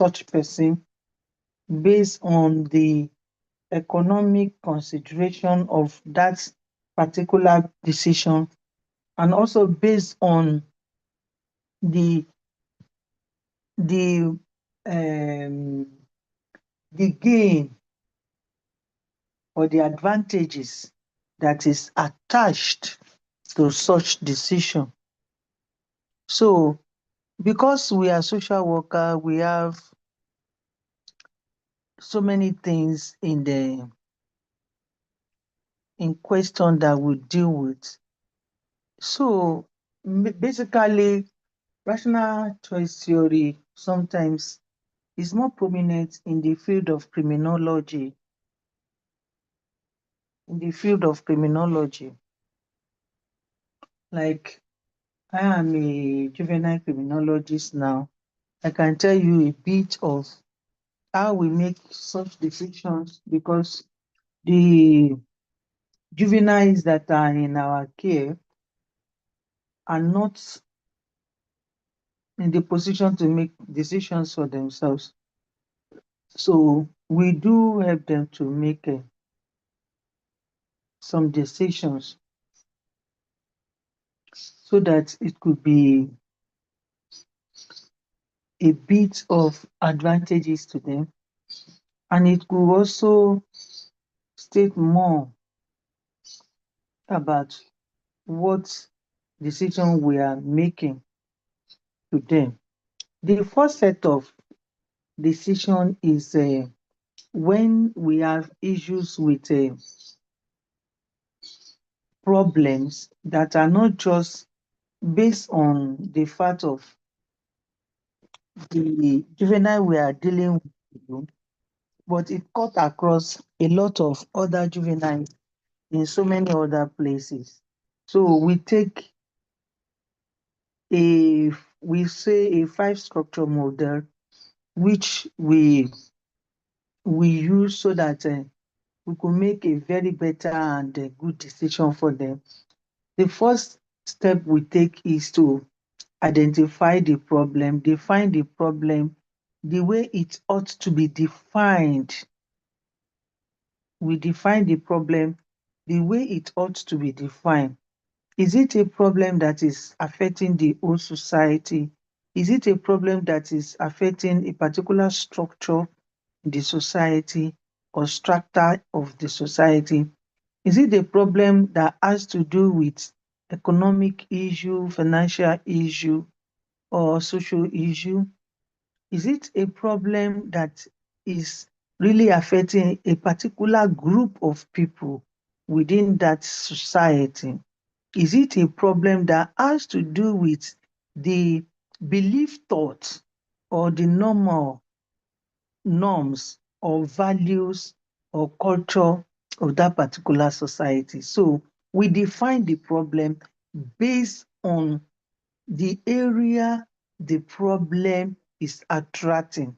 such person based on the economic consideration of that particular decision, and also based on the the um, the gain or the advantages that is attached to such decision. So, because we are social worker, we have so many things in question that we deal with. So, basically, rational choice theory sometimes is more prominent in the field of criminology. In the field of criminology, like I am a juvenile criminologist now, I can tell you a bit of how we make such decisions, because the juveniles that are in our care are not in the position to make decisions for themselves. So we do help them to make some decisions so that it could be a bit of advantages to them, and it could also state more about what decision we are making to them. The first set of decision is when we have issues with problems that are not just based on the fact of the juvenile we are dealing with, but it cut across a lot of other juveniles in so many other places. So we take a we say a five structure model, which we use so that we could make a very better and good decision for them. The first step we take is to identify the problem, define the problem the way it ought to be defined. We define the problem the way it ought to be defined. Is it a problem that is affecting the whole society? Is it a problem that is affecting a particular structure in the society or strata of the society? Is it a problem that has to do with economic issue, financial issue, or social issue? Is it a problem that is really affecting a particular group of people within that society? Is it a problem that has to do with the belief thought or the normal norms or values or culture of that particular society? So we define the problem based on the area the problem is attracting,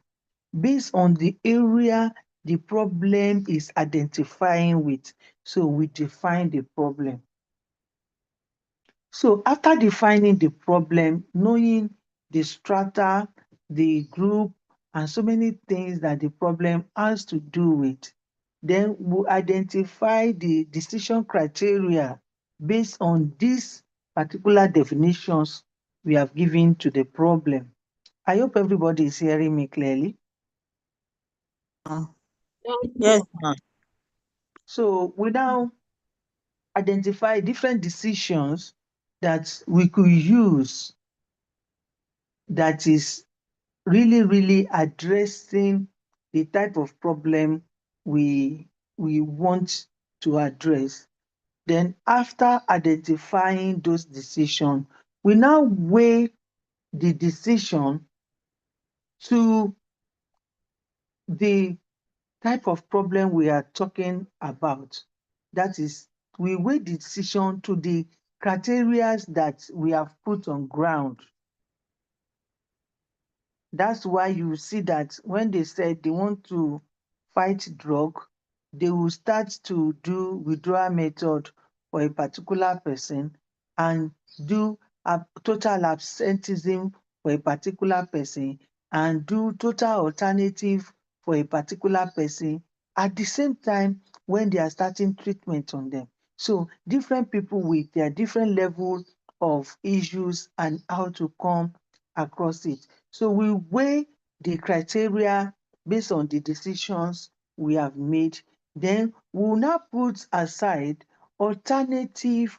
based on the area the problem is identifying with. So we define the problem. So after defining the problem, knowing the strata, the group, and so many things that the problem has to do with, then we identify the decision criteria based on these particular definitions we have given to the problem. I hope everybody is hearing me clearly. Yes, ma'am. So we now identify different decisions that we could use that is really addressing the type of problem we want to address. Then after identifying those decisions, we now weigh the decision to the type of problem we are talking about. That is, we weigh the decision to the criteria that we have put on ground. That's why you see that when they said they want to fight drug, they will start to do withdrawal method for a particular person and do a total absenteeism for a particular person and do total alternative for a particular person at the same time when they are starting treatment on them. So different people with their different level of issues and how to come across it. So we weigh the criteria based on the decisions we have made. Then we will now put aside alternative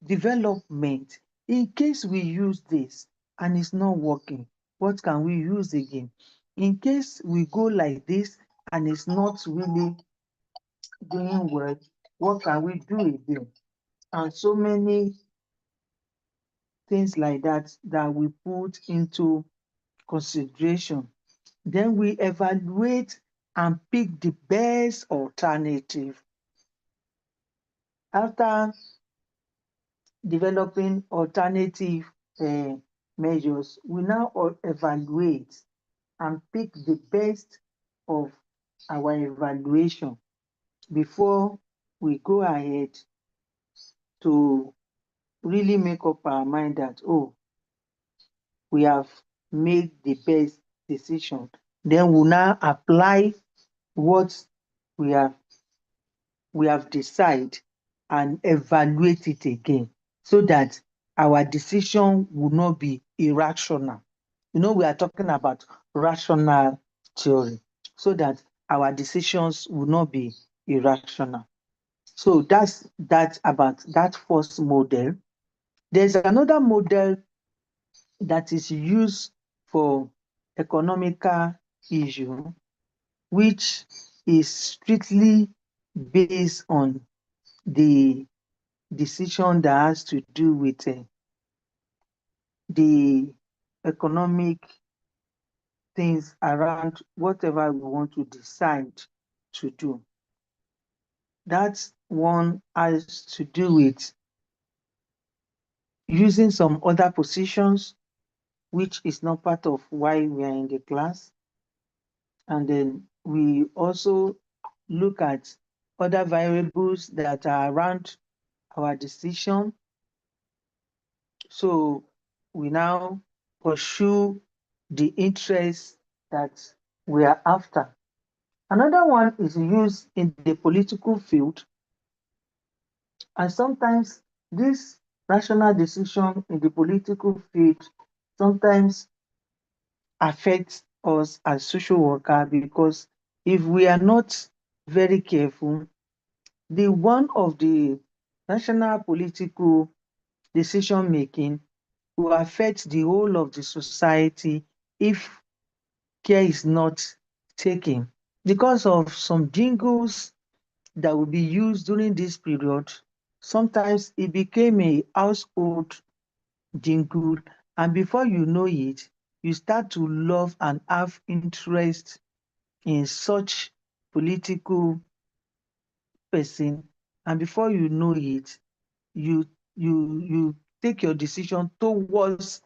development in case we use this and it's not working. What can we use again? In case we go like this and it's not really doing well, what can we do again? And so many things like that that we put into consideration. Then we evaluate and pick the best alternative. After developing alternative measures, we now evaluate and pick the best of our evaluation before we go ahead to really make up our mind that, oh, we have made the best decision. Then we'll now apply what we have decided and evaluate it again so that our decision will not be irrational. We are talking about rational theory so that our decisions will not be irrational. So that's about that first model. There's another model that is used for economical issue, which is strictly based on the decision that has to do with the economic things around whatever we want to decide to do. That one has to do with using some other positions, which is not part of why we are in the class. And then we also look at other variables that are around our decision. So we now pursue the interests that we are after. Another one is used in the political field, and sometimes this rational decision in the political field sometimes affects us as social worker, because if we are not very careful, the one of the national political decision making will affect the whole of the society if care is not taken. Because of some jingles that will be used during this period, sometimes it became a household jingle, and before you know it, you start to love and have interest in such political person, and before you know it, you you take your decision towards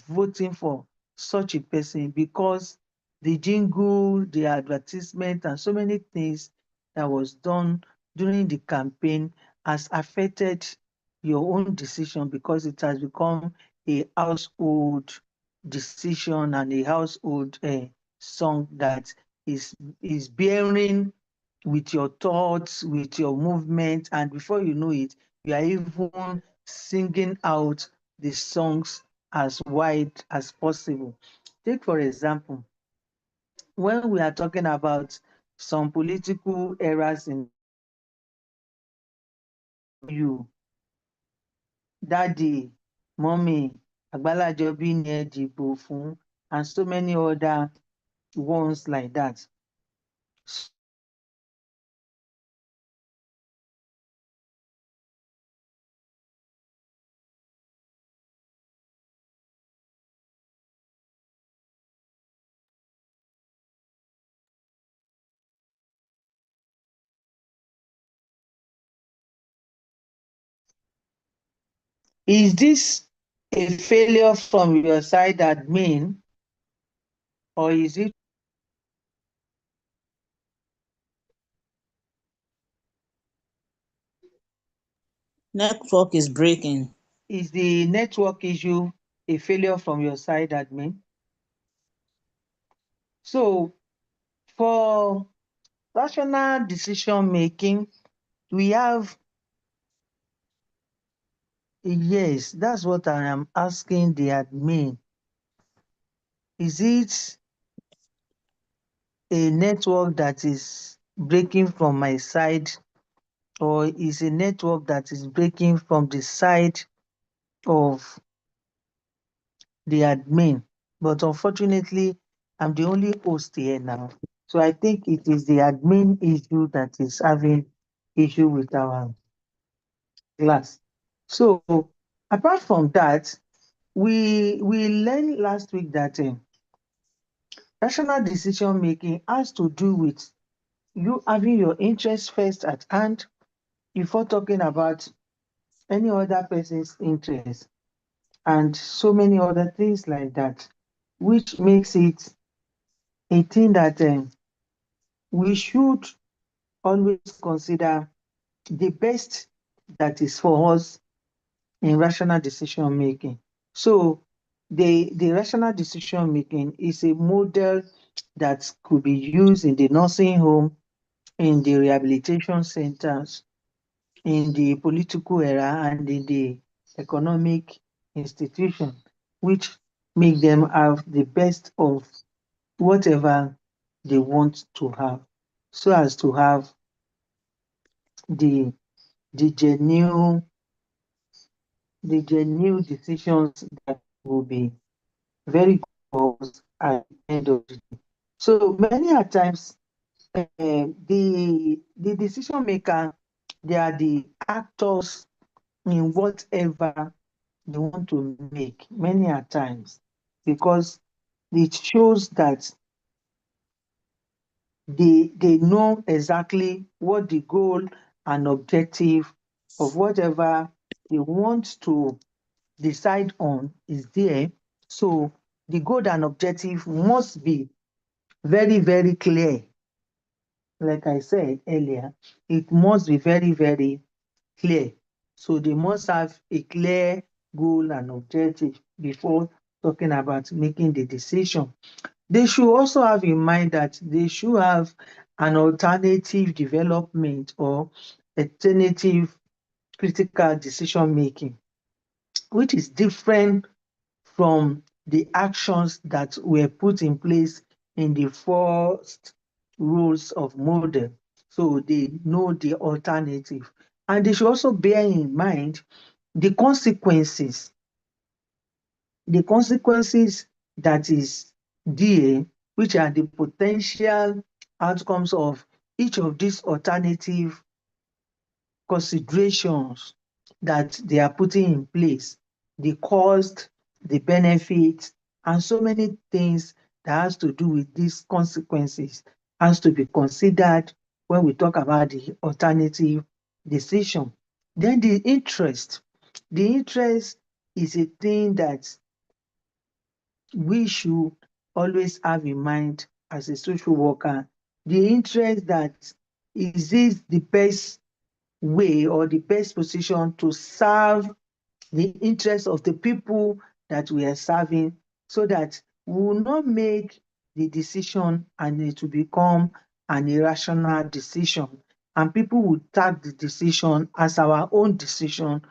voting for such a person because the jingle, the advertisement, and so many things that was done during the campaign has affected your own decision, because it has become a household decision and a household song that is bearing with your thoughts, with your movement, and before you know it, you are even singing out the songs as wide as possible. Take, for example, when we are talking about some political eras in you, daddy, mommy, Agbalajobi ni ẹ dìbò fún, and so many other ones like that. Is this a failure from your side, admin, or is it? Network is breaking. Is the network issue a failure from your side, admin? So for rational decision making, we have, yes, that's what I am asking the admin. Is it a network that is breaking from my side, or is a network that is breaking from the side of the admin? But unfortunately, I'm the only host here now. So I think it is the admin issue that is having issue with our class. So apart from that, we learned last week that rational decision making has to do with you having your interest first at hand before talking about any other person's interest, and so many other things like that, which makes it a thing that we should always consider the best that is for us in rational decision making. So the rational decision making is a model that could be used in the nursing home, in the rehabilitation centers, in the political era, and in the economic institution, which make them have the best of whatever they want to have, so as to have the the genuine the genuine decisions that will be very good for us at the end of the day. So many a times, the decision maker, they are the actors in whatever they want to make many a times, because it shows that they know exactly what the goal and objective of whatever they want to decide on is there. So the goal and objective must be very, very clear. Like I said earlier, it must be very, very clear. So they must have a clear goal and objective before talking about making the decision. They should also have in mind that they should have an alternative development or alternative critical decision making, which is different from the actions that were put in place in the first rules of model. So they know the alternative. And they should also bear in mind the consequences, the consequences that is there, which are the potential outcomes of each of these alternative considerations that they are putting in place, the cost, the benefits, and so many things that has to do with these consequences has to be considered when we talk about the alternative decision. Then the interest is a thing that we should always have in mind as a social worker. The interest that is this the best way or the best position to serve the interests of the people that we are serving, so that we will not make the decision and it will become an irrational decision. And people will take the decision as our own decision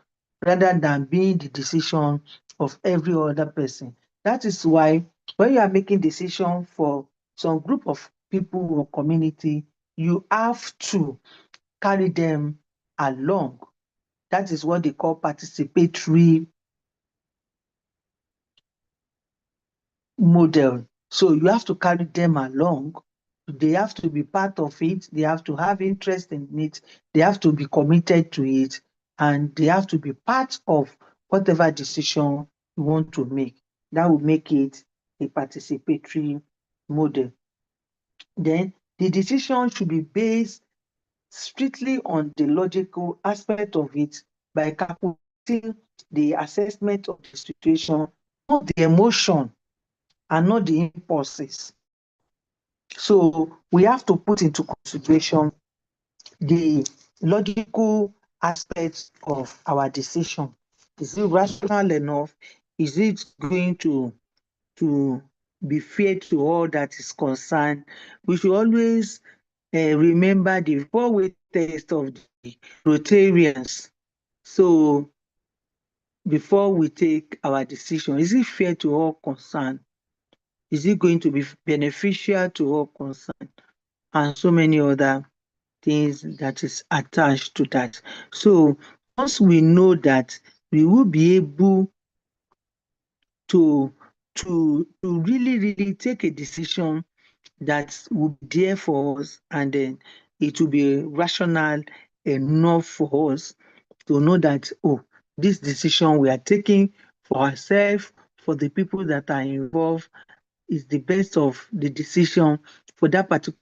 rather than being the decision of every other person. That is why when you are making decision for some group of people or community, you have to carry them along. That is what they call participatory model. So you have to carry them along. They have to be part of it. They have to have interest in it. They have to be committed to it. And they have to be part of whatever decision you want to make. That will make it a participatory model. Then the decision should be based strictly on the logical aspect of it by calculating the assessment of the situation, not the emotion and not the impulses. So we have to put into consideration the logical aspects of our decision. Is it rational enough? Is it going to be fair to all that is concerned. We should always remember the four-way test of the Rotarians. So before we take our decision, is it fair to all concerned? Is it going to be beneficial to all concerned? And so many other things that is attached to that. So once we know that, we will be able to really take a decision that will be there for us, and then it will be rational enough for us to know that, oh, this decision we are taking for ourselves, for the people that are involved, is the best of the decision for that particular.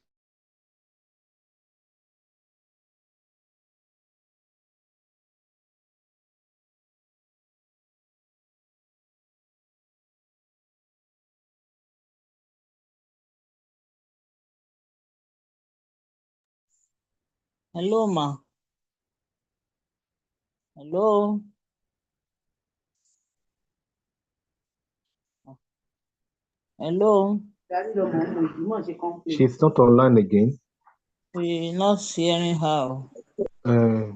Hello, ma. Hello. Hello. She's not online again. We're not hearing her. I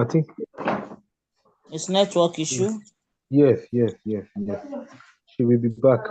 think. It's network issue. Yes. She will be back.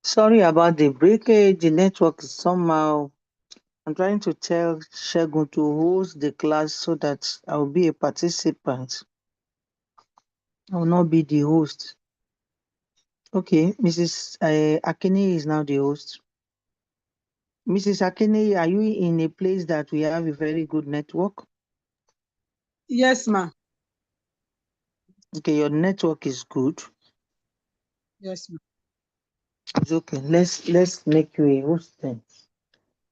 Sorry about the breakage. The network is somehow. I'm trying to tell Shegun to host the class so that I will be a participant. I will not be the host. Okay, Mrs. Akene is now the host. Mrs. Akene, are you in a place that we have a very good network? Yes, ma. Okay, your network is good. Yes, ma. It's okay. Let's make you a host then.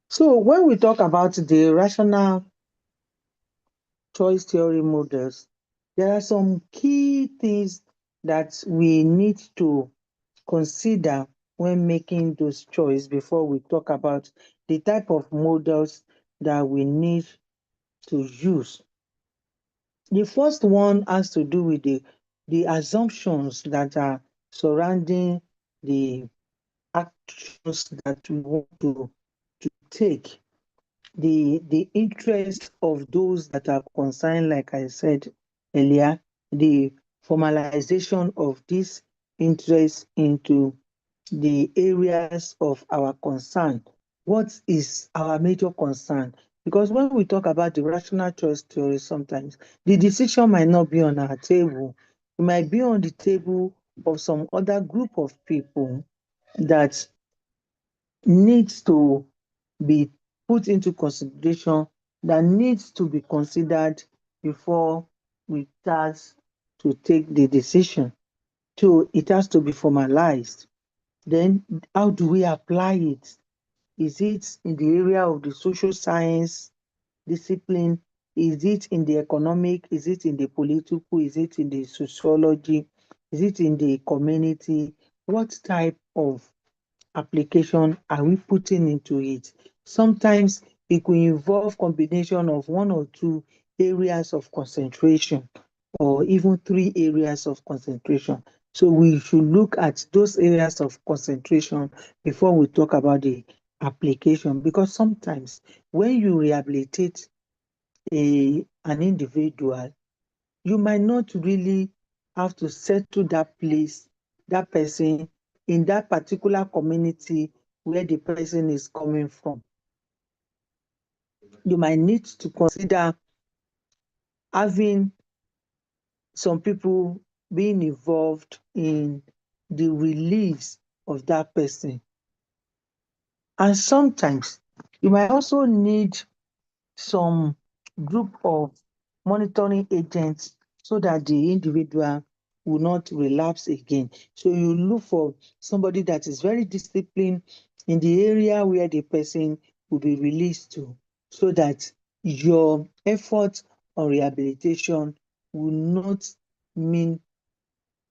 So when we talk about the rational choice theory models, there are some key things that we need to consider when making those choices before we talk about the type of models that we need to use. The first one has to do with the assumptions that are surrounding the actions that we want to take, the interest of those that are concerned, like I said earlier, the formalization of this interest into the areas of our concern. What is our major concern? Because when we talk about the rational choice theory, sometimes the decision might not be on our table. It might be on the table of some other group of people that needs to be put into consideration, that needs to be considered before we start to take the decision. So it has to be formalized. Then how do we apply it? Is it in the area of the social science discipline? Is it in the economic? Is it in the political? Is it in the sociology? Is it in the community? What type of application are we putting into it? Sometimes it could involve combination of one or two areas of concentration, or even three areas of concentration. So we should look at those areas of concentration before we talk about the application, because sometimes when you rehabilitate an individual, you might not really have to settle that place, that person, in that particular community where the person is coming from. You might need to consider having some people being involved in the release of that person. And sometimes you might also need some group of monitoring agents so that the individual will not relapse again. So you look for somebody that is very disciplined in the area where the person will be released to, so that your effort on rehabilitation will not mean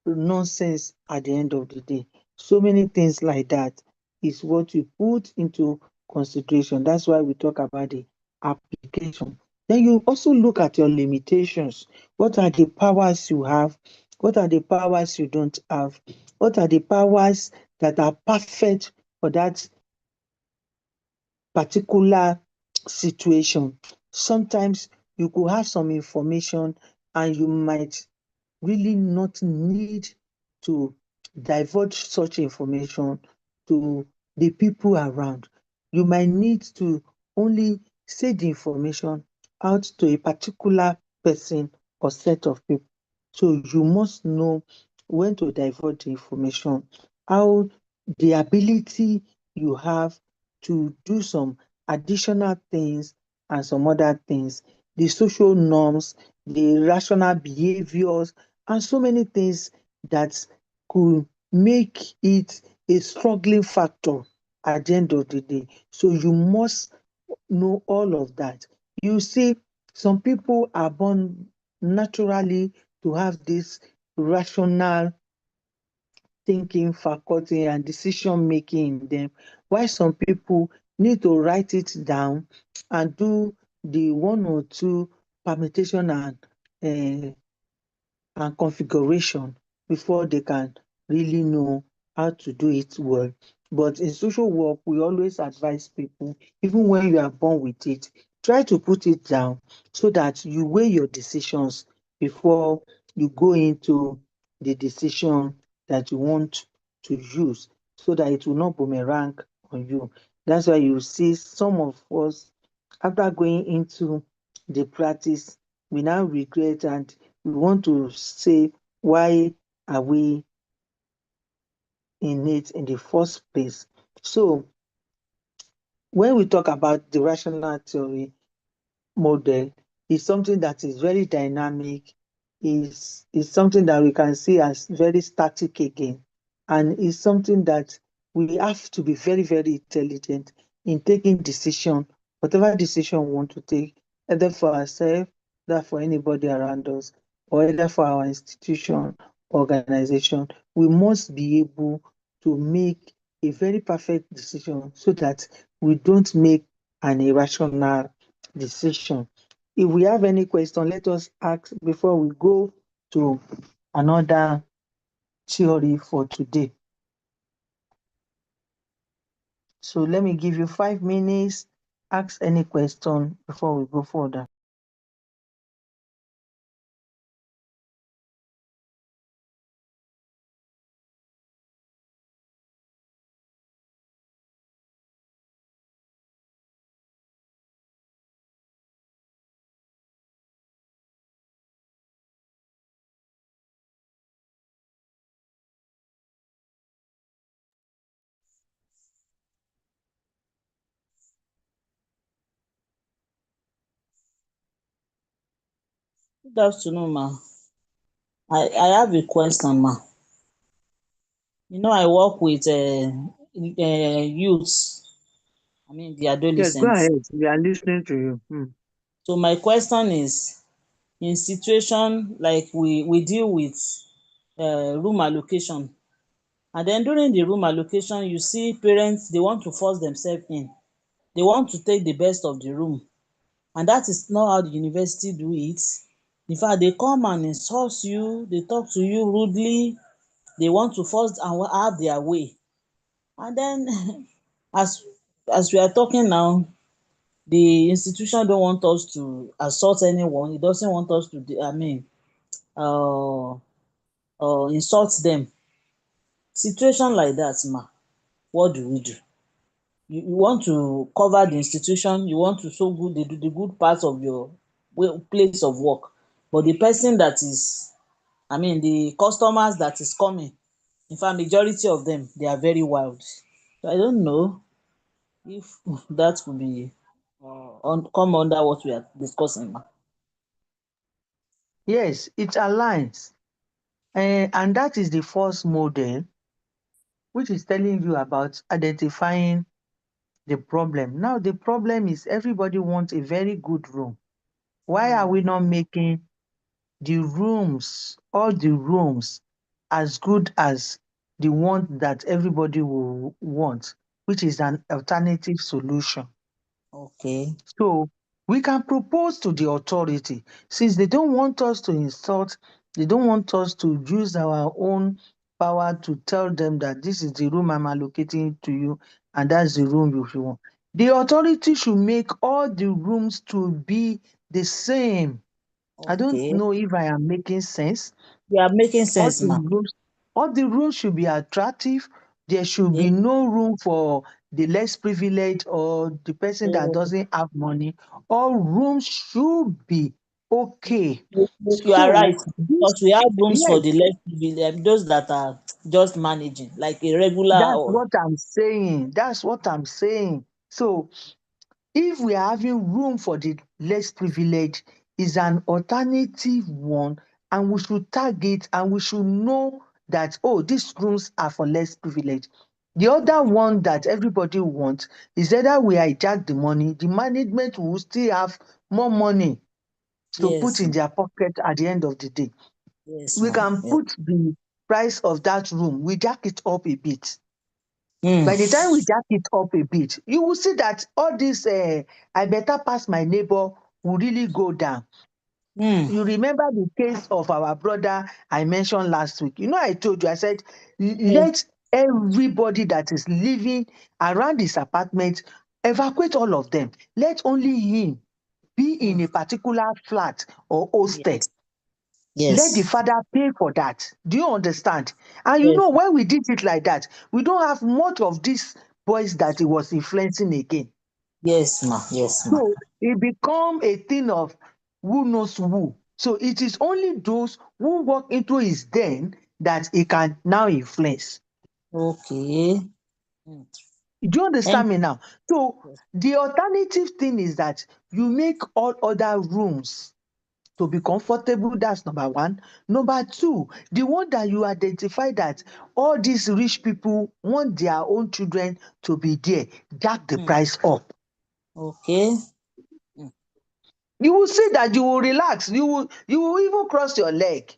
nonsense at the end of the day. So many things like that is what you put into consideration. That's why we talk about the application. Then you also look at your limitations. What are the powers you have? What are the powers you don't have? What are the powers that are perfect for that particular situation? Sometimes you could have some information and you might really not need to divulge such information to the people around. You might need to only say the information out to a particular person or set of people. So you must know when to divulge the information, how the ability you have to do some additional things and some other things, the social norms, the rational behaviors, and so many things that could make it a struggling factor at the end of the day. So you must know all of that. You see, some people are born naturally to have this rational thinking faculty and decision making in them, while some people need to write it down and do the one or two permutation and configuration before they can really know how to do it well. But in social work, we always advise people, even when you are born with it, try to put it down so that you weigh your decisions before you go into the decision that you want to use, so that it will not boomerang on you. That's why you see some of us, after going into the practice, we now regret and we want to say, why are we in it in the first place? So when we talk about the rational theory model, is something that is very dynamic, is something that we can see as very static again, and is something that we have to be very, very intelligent in taking decision, whatever decision we want to take, either for ourselves, either for anybody around us, or either for our institution, organization. We must be able to make a very perfect decision so that we don't make an irrational decision. If we have any question, let us ask before we go to another theory for today. So let me give you 5 minutes. Ask any question before we go further. Good afternoon, ma. I have a question, ma. I work with youths, the Yes, go adolescents. ahead. We are listening to you. So my question is, in situation like we deal with room allocation, and then during the room allocation, you see parents, they want to force themselves in. They want to take the best of the room, and that is not how the university do it. In fact, they come and insult you, they talk to you rudely, they want to force and have their way. And then as we are talking now, the institution don't want us to assault anyone. It doesn't want us to insult them. Situation like that, ma, what do we do? You want to cover the institution, you want to show good the good parts of your place of work, but the person that is, the customers that is coming, in fact majority of them, they are very wild. So I don't know if that could be come under what we are discussing, ma. Yes, it aligns. And that is the first model, which is telling you about identifying the problem. Now, the problem is everybody wants a very good room. Why are we not making all the rooms, as good as the one that everybody will want, which is an alternative solution? Okay. So we can propose to the authority, since they don't want us to insult, they don't want us to use our own power to tell them that this is the room I'm allocating to you and that's the room you should want. The authority should make all the rooms to be the same. I don't Okay. know if I am making sense. You are making All sense, the ma. rooms, all the rooms should be attractive. There should Okay. be no room for the less privileged or the person that So doesn't have money. All rooms should be okay. you are So right, because this, we have rooms for yes, the less privileged, those that are just managing, like a regular that's or what I'm saying. That's what I'm saying. So if we are having room for the less privileged, is an alternative one, and we should target and we should know that, oh, these rooms are for less privileged. The other one that everybody wants is either we hijack the money, the management will still have more money to put yes, in their pocket at the end of the day. yes, We ma. can Yes. put the price of that room, we jack it up a bit. Mm, By the time we jack it up a bit, you will see that all this I better pass my neighbor will really go down. mm, You remember the case of our brother I mentioned last week. I told you, I said, yes. let everybody that is living around this apartment evacuate all of them. Let only him be in Mm, a particular flat or hostel. yes. Let the Yes. father pay for that. Do you understand? And Yes. when we did it like that, we don't have much of these boys that he was influencing again. Yes, ma. Yes, ma. So it become a thing of who knows who. So it is only those who walk into his den that he can now influence. Okay. Mm. Do you And understand me now? So yes. the alternative thing is that you make all other rooms to be comfortable. That's number one. Number two, the one that you identify that all these rich people want their own children to be there, jack the Mm. price up. Okay. Mm. You will see that you will relax. You will even cross your leg.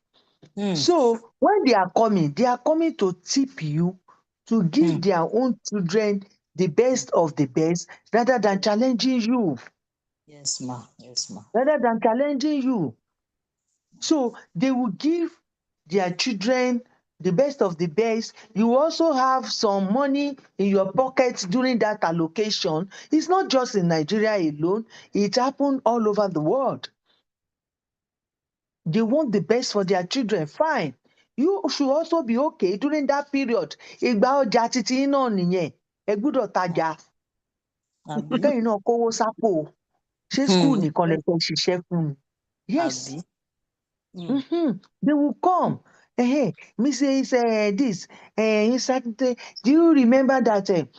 Mm. So when they are coming to tip you to give Mm. their own children the best of the best rather than challenging you. Yes, ma. Yes, ma. rather than challenging you. So they will give their children the best of the best. You also have some money in your pocket during that allocation. It's not just in Nigeria alone, it happened all over the world. They want the best for their children. Fine. You should also be okay during that period. Ìgbà ọjà títí náà nìyẹn. Ẹ gbúdọ̀ tajà. Àbí? Kẹ́yìn náà kówó sápò. Ṣé school Hmm. nìkan lẹ fẹ́ ṣiṣẹ́ fún ni? Yes. Àbí? Hmm. They will come. Hey, Mrs. This, do you remember that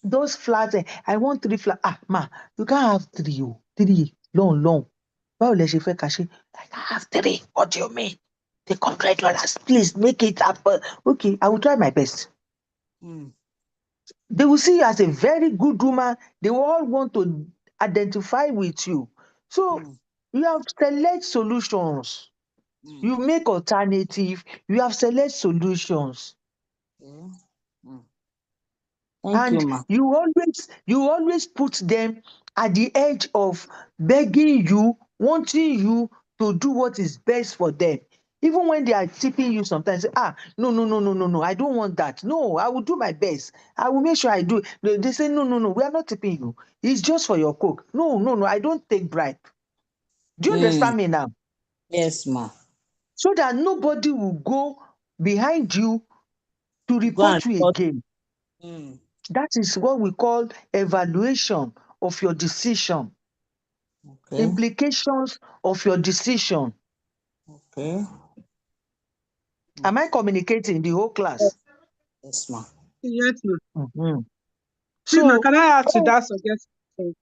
those flats? I want 3 flats. Ah, ma, you can't have 3. Oh, 3, long, long. Báwo lẹ ṣe fẹ́ ká ṣe? I can't have 3. What do you mean? Take $100. Please make it happen. Okay, I will try my best. Hmm. They will see you as a very good woman. They will all want to identify with you. So Hmm. you have select solutions. Hmm. You make alternative. You have select solutions. Okay. Hmm. Thank you, And ma. you always put them at the edge of begging you, wanting you to do what is best for them. Even when they are tipping you sometimes, say, no, no, no, no, no, no, I don't want that. No, I will do my best. I will make sure I do. They say, no, no, no, we are not tipping you. It's just for your cook. No, no, no, I don't take bribe. Do you Hmm. understand me now? Yes, ma. So that nobody will go behind you to Go and report you report. again. Hmm. That is what we call evaluation of your decision, Okay. implications of your decision. Okay. Am I communicating the whole class? Yes, ma. Yes, ma. Mhm. Please, ma, So, can I add to that suggestion?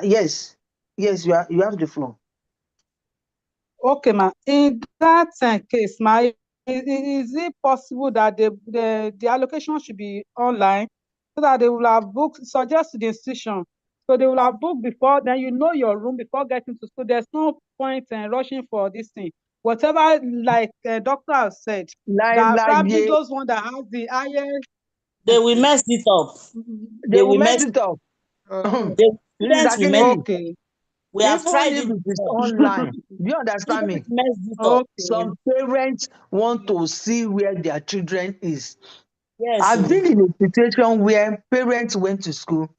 yes, yes, you have the floor. Okay, ma. In that case, ma, is it possible that the allocation should be online so that they will have booked, suggest to the institution. So they will have booked before, then you know your room before getting to school. There's no point in rushing for this thing. Whatever, like doctor has said, that probably Láéláé, those ones that have the highest. They will mess it up. they They will will mess mess. it up. Oh, The Mrs. students will mess. Akinlady, okay. We have even tried if it it is before. online, do you understand me? Students messed it up. Okay. Some parents want to see where their children is. Yes, I've so been in a situation where parents went to school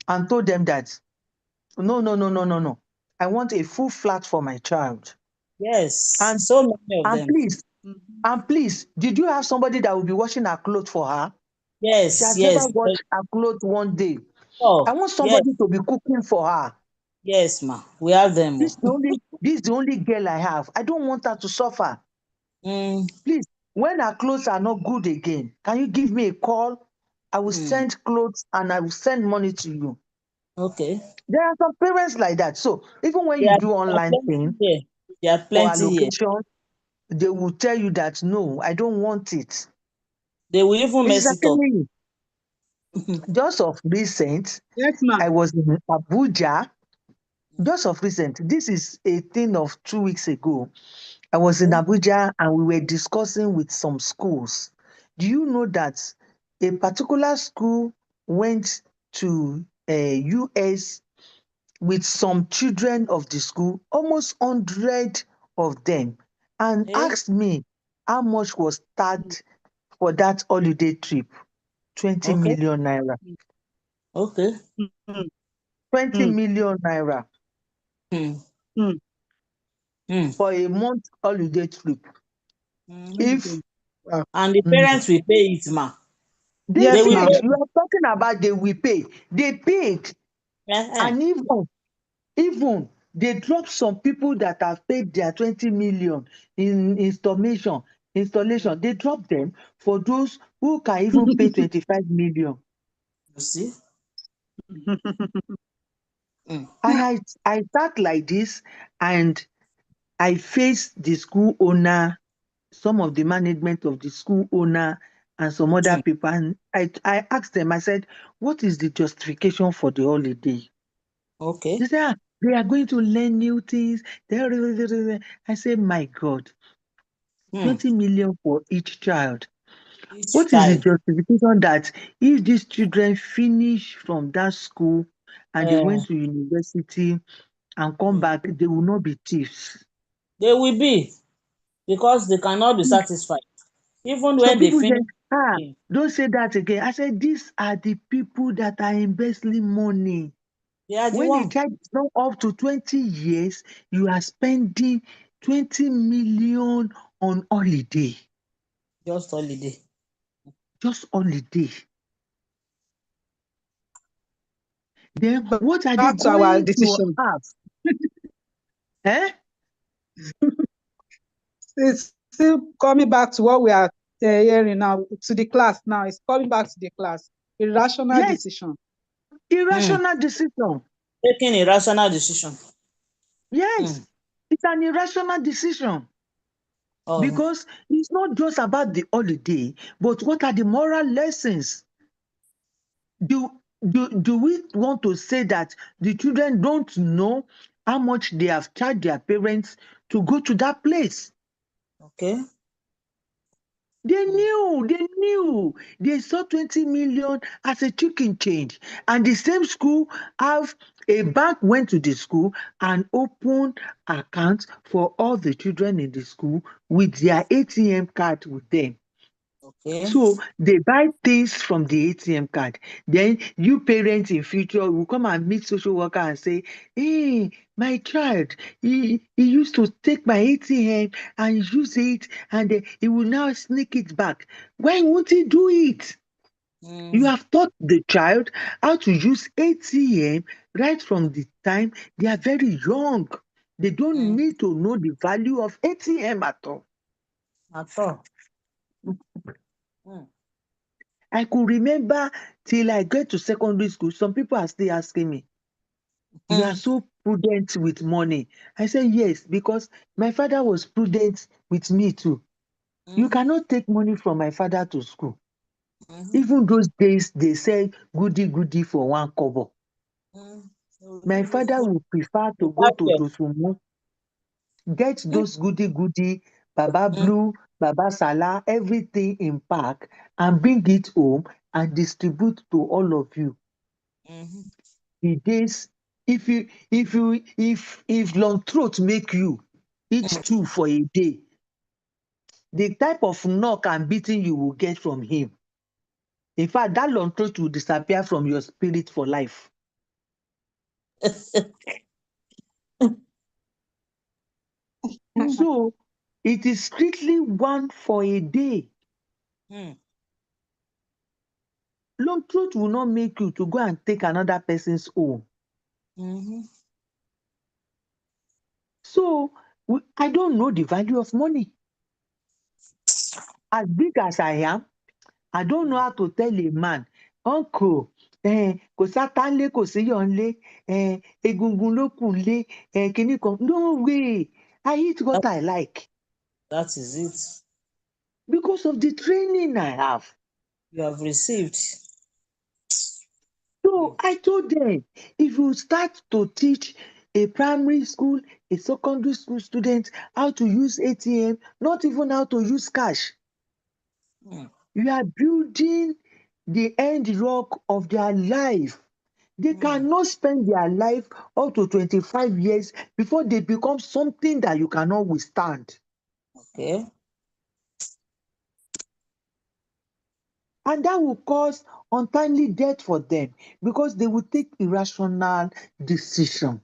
and told them that no, no, no, no, no, no. I want a full flat for my child. yes, And so many of and them. please, Mhm. and please, did you have somebody that will be washing her clothes for her? She Yes, has never yes. washed her clothes one day. I Oh, want yes, somebody to be cooking for her. yes, ma. We have them. This is the only girl I have. I don't want her to suffer. Mm, Please, when her clothes are not good again, can you give me a call? I will mm. send clothes and I will send money to you. Okay. There are some parents like that. So even when you do There are online plenty thing here. There are for plenty here. allocation, they will tell you that no, I don't want it. They will even Mrs. mess it up. Akemi, just of recent, Yes, ma. I was in Abuja. Just of recent, this is a thing of 2 weeks ago. I was in Okay. Abuja and we were discussing with some schools. Do you know that a particular school went to US with some children of the school, almost 100 of them, and Hey, asked me how much was that for that holiday trip? 20 okay, million naira. okay. Mm, 20 mm, million naira Hmm. mm. Hmm. for a month holiday trip. Hmm. If Okay. Wow. And the mm, parents will pay it, ma. they They Yes, will ma. paid, pay. you are talking about they will pay. They paid, Eh, and even they dropped some people that have paid their 20 million in installation. They dropped them for those who can even pay 25 million. you see? Hmm. And I sat like this and I faced the school owner, some of the management of the school owner, and some other Hmm. people. And I asked them, I said, what is the justification for the holiday? Okay. They said, they are going to learn new things. I said, my God, Hmm. 20 million for each child. Each What is the child. justification that if these children finish from that school, and they went to university and come back, they will not be thieves. They will be, because they cannot be satisfied. Even So when they people say, finish, don't say that again. I said, these are the people that are embezzling money. they are the When a one. child is not up to 20 years, you are spending 20 million on holiday. Just holiday. Just holiday. Then what are they Back to our going to decision. have? Eh? It's still coming back to what we are hearing now, to the class now. It's coming back to the class. Irrational Yes, decision. irrational decision. Taking a rational decision. Yes, it's an irrational decision. Because it's not just about the holiday, but what are the moral lessons? Do we want to say that the children don't know how much they have charged their parents to go to that place? Okay. They knew. They saw 20 million as a chicken change. And the same school have a bank went to the school and opened accounts for all the children in the school with their ATM card with them. Okay. So they buy things from the ATM card. Then you parents in future will come and meet social worker and say, hey, my child, he used to take my ATM and use it, and he will now sneak it back. Why won't he do it? You have taught the child how to use ATM right from the time they are very young. They don't need to know the value of ATM at all. At all. I could remember till I get to secondary school, some people are still asking me, you are so prudent with money. I said, yes, because my father was prudent with me too. You cannot take money from my father to school. Even those days, they say goody goody for 1 kobo. My father would prefer to go to Dosumu, get those goody goody, Baba Blue, Baba Salah, everything in pack, and bring it home and distribute to all of you. The days, if long throat make you eat 2 for a day, the type of knock and beating you will get from him. In fact, that long throat will disappear from your spirit for life. So it is strictly 1 for a day. Long throat will not make you to go and take another person's own. So I don't know the value of money. As big as I am, I don't know how to tell a man, uncle, kò sátá ńlé kò síyọ̀ ńlé, egungun ló kù ńlé, kinní kan. No way. I eat what I like. That is it. Because of the training I have. You have received. So I told them, if you start to teach a primary school, a secondary school student how to use ATM, not even how to use cash, you are building the end rock of their life. They cannot spend their life up to 25 years before they become something that you cannot withstand. Okay. And that will cause untimely death for them because they will take irrational decision.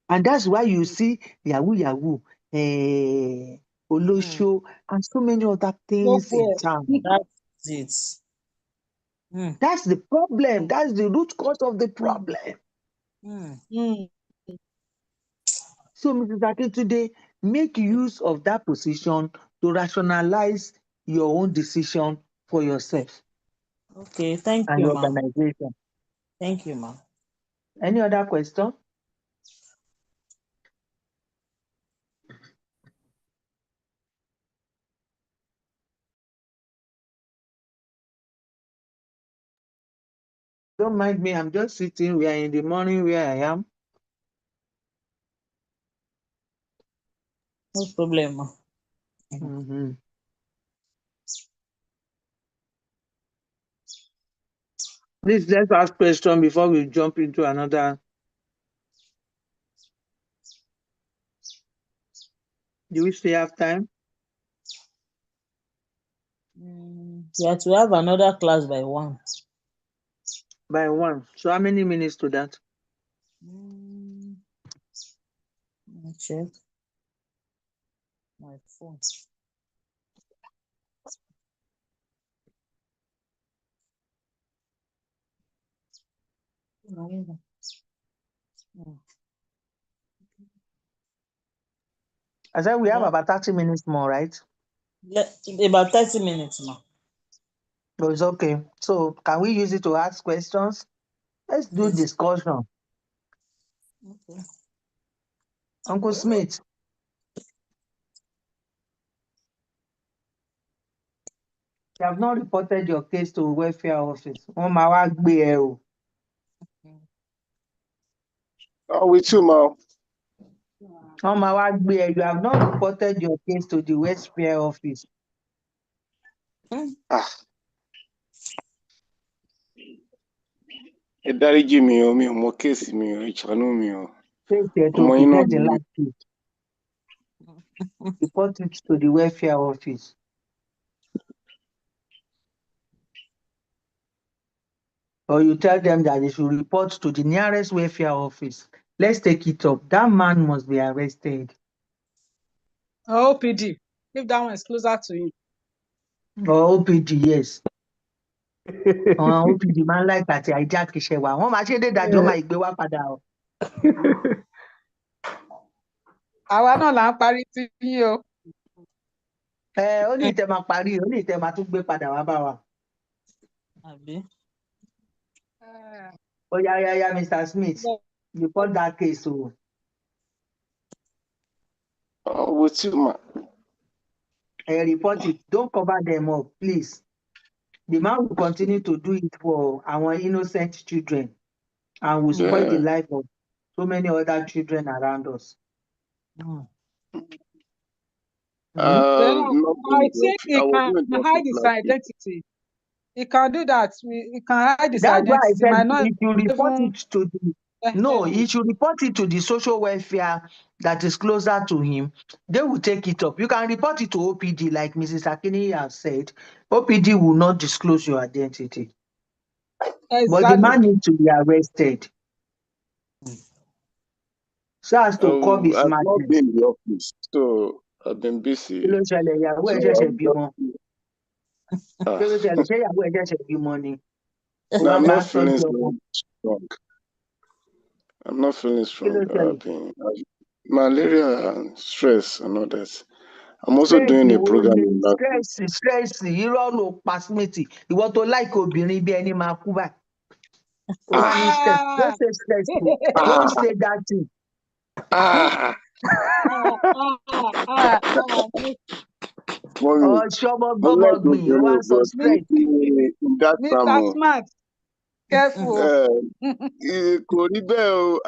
And that's why you see Yahoo Yahoo, Olosho, and so many other things in town. That's it. That's the problem. That's the root cause of the problem. So, Mrs. Akintunde, make use of that position to rationalize your own decision for yourself. Okay, thank And you, your ma'am. organization. Thank you, ma'am. Any other question? Don't mind me, I'm just sitting. We are in the morning where I am. No problem, ma'am. Please, let's ask question before we jump into another. Do we still have time? Yeah, to have another class by 1. By 1. So how many minutes to that? Let me check my phone. I said we have about 30 minutes more, right? About 30 minutes now. So it's okay. So can we use it to ask questions? Let's do discussion. Okay. Uncle Smith. You have not reported your case to welfare office. Wọ́n máa wá gbé ẹ o. With you, ma. Wọ́n máa wá gbé ẹ. You have not reported your case to the welfare office. Ẹ dáríjì mi o, mi ò mọ kéèsì mi o, ẹ ṣàánú mi o. Case ẹ tó Ọmọ yín náà pretend ni. like it. Report it to the welfare office. Or you tell them that they should report to the nearest welfare office. Let's take it up. That man must be arrested. OPD, if that one is closer to you. Or OPD, yes. OPD máa ń like àti hijack iṣẹ́ wa. Wọ́n máa ṣe dé ìdájọ́ máa ìgbé wá padà o. Àwa náà là ń parí tí yín o. Ó ní ìtẹ́ máa parí, ó ní ìtẹ́ máa tún gbé padà wá bá wa. Àbí? Oh, yeah, Mr. Smith. Report that case. So. With you, ma. Report it. Don't cover them up, please. The man will continue to do it for our innocent children and will spoil the life of so many other children around us. I think he can hide his identity. He can do that. He can hide his That's why I identity. said if you report it to the no, he should report it to the social welfare that is closer to him. They will take it up. You can report it to OPD, like Mrs. Akini has said. OPD will not disclose your identity. Exactly. But the man needs to be arrested. So as to curb his I've madness. not been in the office, so I've been busy. I'm not feeling strong. I'm not feeling strong. Malaria and stress and all that. I'm also doing a program in that. Stress. Irọ́ ló pa Smith. Ìwọ tó like obìnrin bí ẹni máa kú báyìí. Don't say stress. Don't say that thing. Mr. Smart, careful. Kò rí bẹ́ẹ̀ o.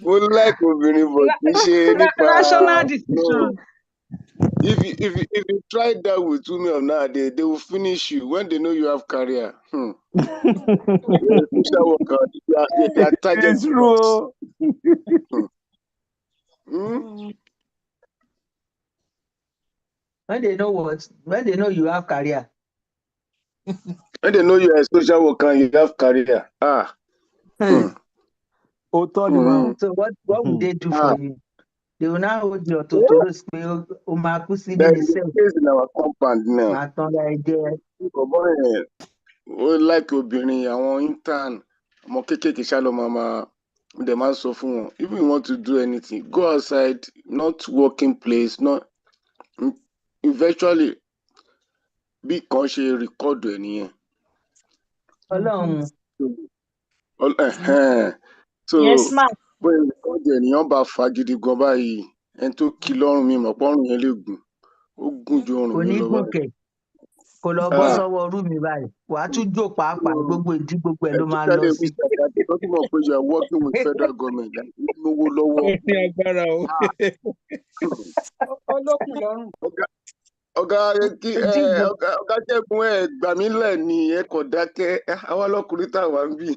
Mo like obìnrin but kì í ṣe nípa. Rational decision. If you try that with women nowadays, they will finish you when they know you have career. They are target. It's true. When they know what? When they know you have career. When they know you are a social worker and you have career. So what will they do for you? They will now hold your tutorus. There is a case in our compound now. We like obìnrin àwọn intern ọmọ kéékèèké ṣá lọ máa dem máa sọ fún wọn. If you want to do anything, go outside, not working place, not eventually bí kan ṣe record ẹ nìyẹn. So bóyá record ẹ nìyẹn bá fa gidi gan báyìí ẹni tó kí lọ́rùn mi mọ̀ pọ́rùn yẹn lè gùn ó gùn ju ọrùn mi lọ báyìí. Kò lọ bọ́ sọ́wọ́ ọrú mi báyìí wàá tún jó pàápàá gbogbo ìdí gbogbo ẹ̀ ló máa lọ sí. Talking about you are working with federal government like lówó lọ́wọ́. ọ̀gá díje ọ̀gá Jẹ́gun ẹ̀ gbà mí lẹ̀ ni ẹ kò dákẹ́ àwa lọkùnrin tá a wà ń bì.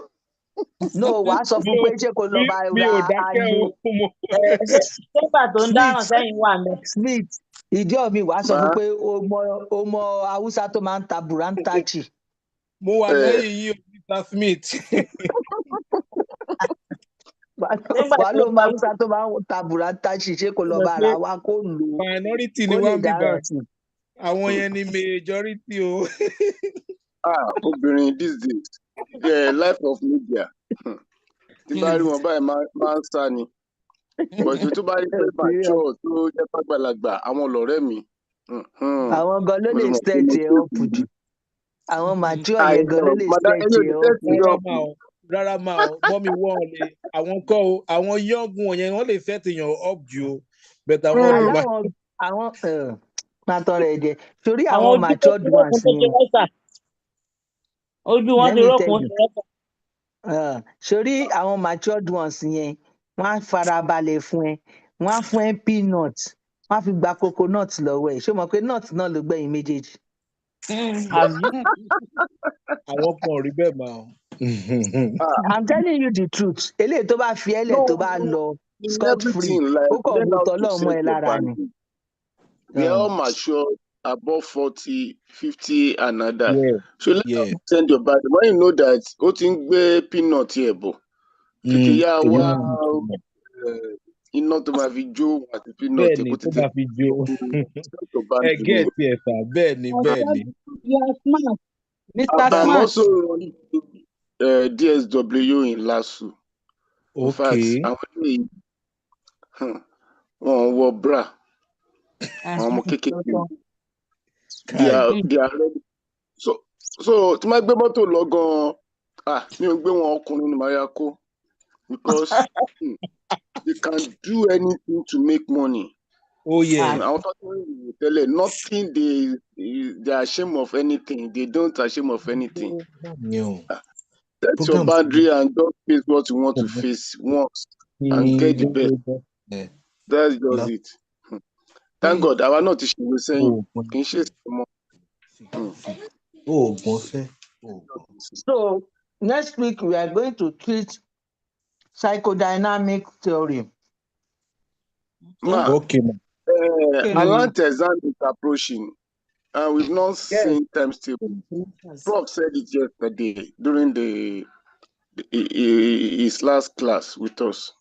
no wàá sọ fún pé ṣé kò lọ bá mi ra ò dákẹ́ alo o mo nígbà tó ń dáràn Smith sẹ́yìn wà mẹ́. Smith ìdí ọ̀mí wàá sọ fún pé o mọ haúsá tó máa ń ta burantachi. mo wà lẹ́yìn yìí o Mr. Smith. wàá ló mọ haúsá tó máa ń ta burantachi ṣé kò lọ bá ra wa kó lò ó minority kó ni lè wọ́n bíbá dáràn sí i. àwọn yẹn ni majority o. Obìnrin these days life of media tí bá rí wọn báyìí máa ń sá ni bọ̀dù tó bá rí pé mature tó jẹ́ pàgbàlagbà àwọn lọ̀rẹ́ mi. àwọn gan ló lè set ẹ up jù àwọn mature yẹn gan ló lè set ẹ up. rárá máa ọ mọ́mí wọ́n lè àwọn kọ́ o àwọn yọ́ngùn yẹn wọ́n lè set èèyàn up jù o bẹ̀tẹ̀ àwọn pàtó rẹ̀ jẹ́ torí àwọn matured ones yẹn. ojú wọn ti rọ́kùn ti rọ́kùn. sórí àwọn matured ones yẹn wọ́n á farabalẹ̀ fún ẹ wọ́n á fún ẹ peanut wọ́n á fi gba coconut lọ́wọ́ ẹ̀ ṣé o mọ̀ pé nut náà ló gbẹ̀yìn méjèèjì. àwọn kan rí bẹ́ẹ̀ máa. I'm telling you the truth eléyìí tó bá fi ẹlẹ̀ tó bá lọ scot free ó kàn mú tọ́lọ́ mọ́ ẹ lára ni. They are all mature above 40, 50 and other. Yeah. So let them send your body. When you know that ó ti ń gbé peanut here bọ̀ kìkì yá wá iná tó máa fi jó àti peanut bẹ́ẹ̀ ni tó máa fi jó ẹgẹ́ ti ẹ̀fà bẹ́ẹ̀ ni bẹ́ẹ̀ ni. Mr. I'm Smart. also running DSW in Lasu. In fact, àwọn eléyìí wọn wọ bra àwọn ọmọ kékeré they are ready. So tí máa gbé mọ́tò lọ gan-an mi ò gbé wọn ọkùnrin ní màá yá kó because they can do anything to make money. Oh yeah. Àwọn tó ń tẹ́lẹ̀ nothing they are ashamed of anything they don't ashamed of anything. Set your boundary and just face what you want to face once and get the best. That's just it. Thank God àwa náà ti ṣèwé sẹ́yìn kì í ṣe ìsìnkú. So next week we are going to treat psychodynamic theory. Okay. Alant exam is approaching and we've not seen timetable. Prof said it yesterday during his last class with us.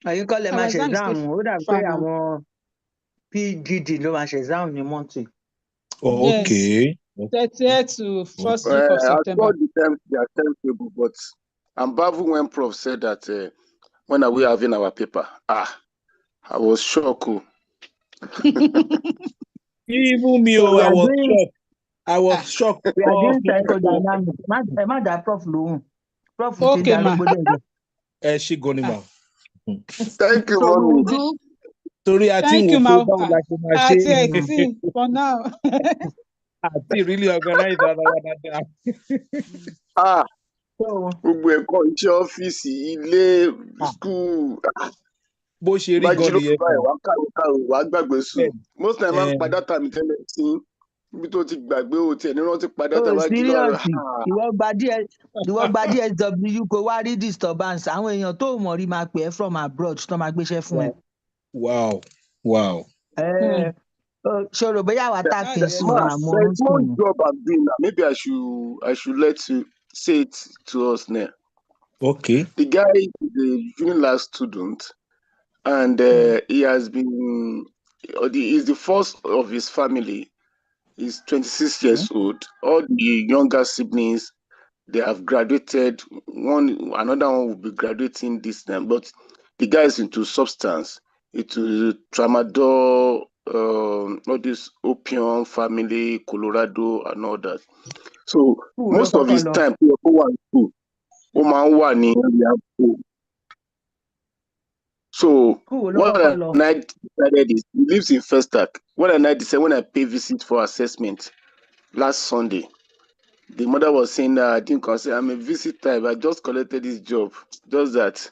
ẹ̀yin kọ́ lè máa ṣe exam ó dà pé àwọn PGD ló máa ṣe exam ní monthly. Okay. 30th to 1st week of September. I saw their timetable, but I'm baffled when Prof said that when are we having our paper? I was shocked. Even me, I was shocked. We are doing psychodynamic. Má dá Prof lóhùn. Prof ti darúgbó lẹ́yìn. She gone ma. Thank you, mommy. Sorry, I think you, ma. For now. I think really organized that. Gbogbo ẹ̀kọ́ iṣẹ́ ọ́fíìsì ilé school. Bó ṣe rí gan-an yẹn. Wàá gbàgbé sùn. Most time máa ń pa data mi tẹ́lẹ̀ sí ibi tó ti gbàgbé o tiẹ̀ ní rántí pa data wá jí lọ́rọ̀. Ìwọ gba DSW kó wá rí disturbance àwọn èèyàn tó mọ̀ rí máa pè é from abroad tó máa gbéṣẹ́ fún ẹ. Wow. Ṣòro bóyá wà tá kì í sùn àmọ́. There's one job I'm doing now. Maybe I should let you say it to us now. Okay. The guy is a Unilag student, and he has been. He's the first of his family. He's 26 years old. All the younger siblings, they have graduated. Another one will be graduating this time. But the guy is into substance, into tramadol, all this opium family, Colorado, and all that. So most of his time, So what I decided is he lives in Festac. What I decided when I pay visit for assessment last Sunday, the mother was saying that I didn't consider I'm a visit type. I just collected this job. Just that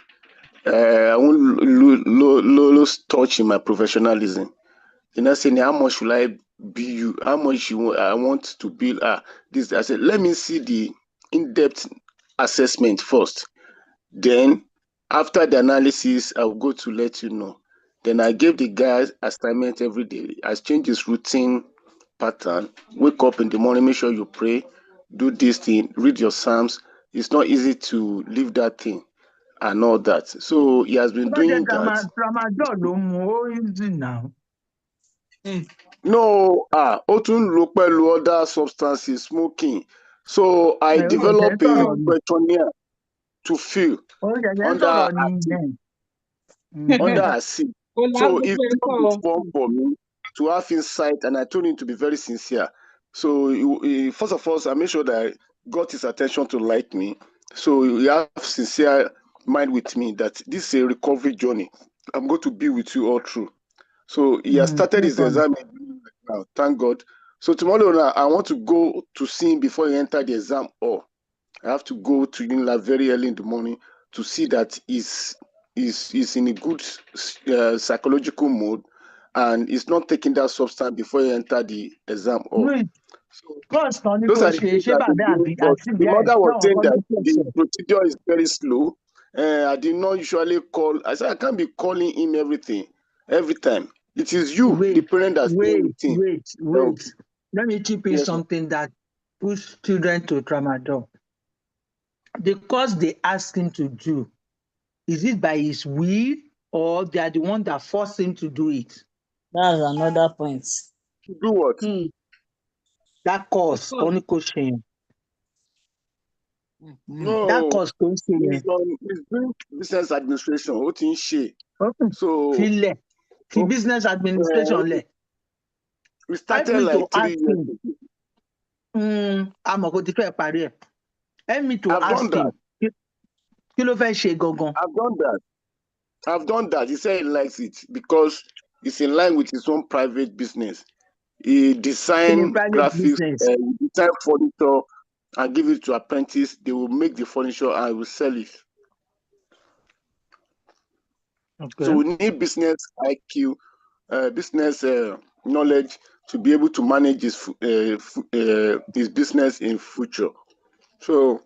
I won't touch in my professionalism. You know, saying how much will I be you? How much I want to build? This. I said, let me see the in-depth assessment first. Then, after the analysis, I'll go to let you know. Then I gave the guys assignment every day. I changed his routine pattern. Wake up in the morning, make sure you pray, do this thing, read your Psalms. It's not easy to leave that thing and all that. So he has been doing that. Tramadol ló mú ó easy now. No, Ottun ló pẹ̀lú other substances, smoking. So I Ó developed a sọ̀rọ̀ ni. questionnaire to fill Ó under sọ̀rọ̀ ni. under a seat. Ó So lágbó he pé filled the form for me to have insight, and I told him to be very sincere. So first of all, I made sure that I got his attention to like me. So he have sincere mind with me that this is a recovery journey. I'm going to be with you all through. So he has started his exam now, thank God. So tomorrow now, I want to go to see him before he enter the exam hall. I have to go to Unila very early in the morning to see that he's in a good psychological mode and he's not taking that substance before he enter the exam hall. So Course kan ní those kò are the ṣe things ṣé I've been bàbá doing, àbí but àti the ìyá ẹ̀ mother was náà saying kan that ló the pèsè. procedure is very slow. I did not usually call. I said I can't be calling him every time. It is you, the parent, that's staying with him. Wait. Let me chip in Yes, ma'am. something that push children to tramadol. The course they ask him to do, is it by his will or they are the one that force him to do it? That's another point. To do what? That course, only question. No, That course question. he's doing business administration. What in she? So File. The business administration le. we Help started me to like 3 ask years him. ago. I'm going to parí ẹ̀. Help me to I've ask done him. Kí ló fẹ́ ṣe gangan? I've done that. He said he likes it because it's in line with his own private business. He design private graphics, business. design furniture, and give it to apprentice. They will make the furniture and will sell it. Okay. So we need business IQ, business knowledge to be able to manage his business in future. So,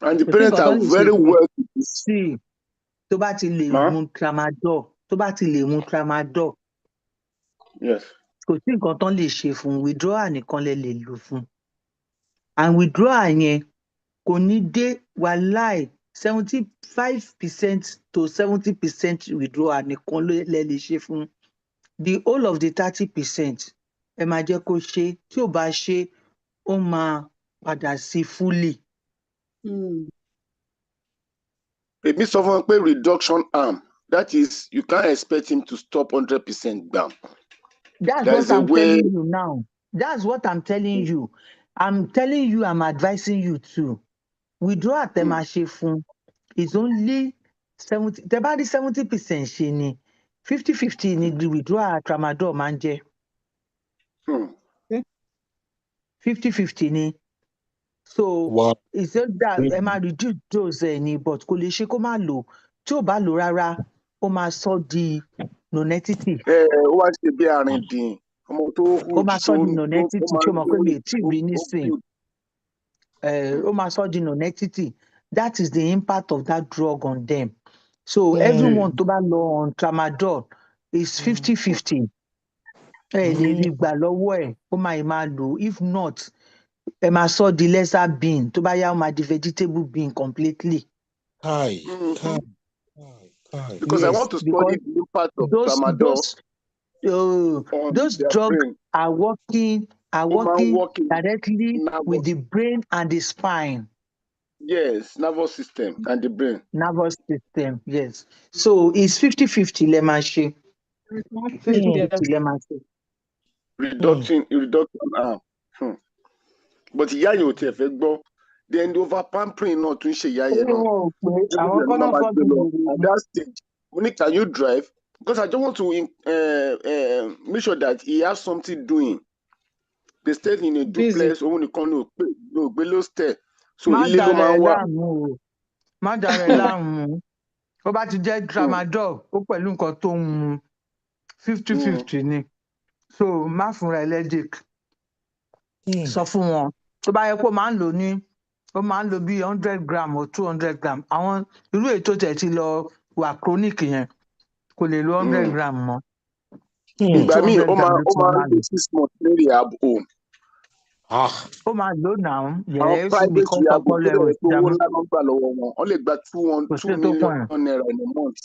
and the parents are very well. See, tó bá ti lè mu tramadol. Yes. Kò sí nǹkan tán lè ṣe fún withdrawal nìkan lè lò fún. And withdrawal yẹn kò ní dé wàláì 75% to 70% withdrawal nìkan lè ṣe fún. The whole of the 30% ẹ máa jẹ́ kó ṣe, tí ò bá ṣe ó máa padà sí fully. Èmi sọ fún wọn pé reduction arm, that is, you can't expect him to stop 100% down. That's what I'm telling you now. That's what I'm telling you. I'm telling you, I'm advising you to withdraw tẹ́ máa ṣe fún is only 70. Tẹ́ bá rí 70% ṣe ni 50-50 ni the withdrawal tramadol máa ń jẹ́. 50-50 ni. So it's just that ẹ máa reduce dose ẹ ni but kò lè ṣe kó má lò. Tí ò bá lò rárá, ó máa sọ di nonentity. Ó wá ṣe bí àrìndìn ọmọ tó hù ó máa sọ di nonentity tí ó mọ̀ pé mi ò tí ì rí nísìn. Ó máa sọ di nonentity. That is the impact of that drug on them. So everyone tó bá lọ on tramadol is 50-50. Ẹ lè rí gbà lọ́wọ́ ẹ̀, ó máa lò. If not, ẹ máa sọ di lesser bean. Tó bá yá, ó máa di vegetable bean completely. Because I want to study the impact of tramadol. Those drugs are working directly with the brain and the spine. Yes, nervous system and the brain. Nervous system, yes. So it's 50-50 lẹ máa ṣe. 50-50 lẹ máa ṣe. Reduction arm. But ìyá yẹn ò tiẹ̀ fẹ́ gbọ́. Then the over pampering náà tún ṣe ìyá yẹn náà. At that stage, can you drive? Because I just want to make sure that he has something doing. They stayed in a duplex. Òun nìkan ló gbé ló stay. So ilé ló máa ń wà. Má dàrẹ̀ láàmú. Ó bá ti jẹ́ tramadol, ó pẹ̀lú nǹkan tó ń mu 50-50 ni. So má fúnra headache. Sọ fún wọn. Tó bá yẹ kó máa ń lò ní, ó máa ń lò bí 100 gram or 200 gram. Àwọn irú èyí tó tẹ̀ ti lọ wà chronic yẹn kò lè lo 100 gram mọ́. Ìgbà míì 200 ó gram máa ló ti máa ń lò. lo 6 months lórí rehab home. Ó máa lò náà. Àwọn Yes, private because rehab tó ọpọlọ ẹ̀ ò dẹ̀ ti pé owó dààmú. ńlá ló ń gbà lọ́wọ́ wọn. Wọ́n lè gba Kò sí 2 tó million kàn ẹ́. naira in a month.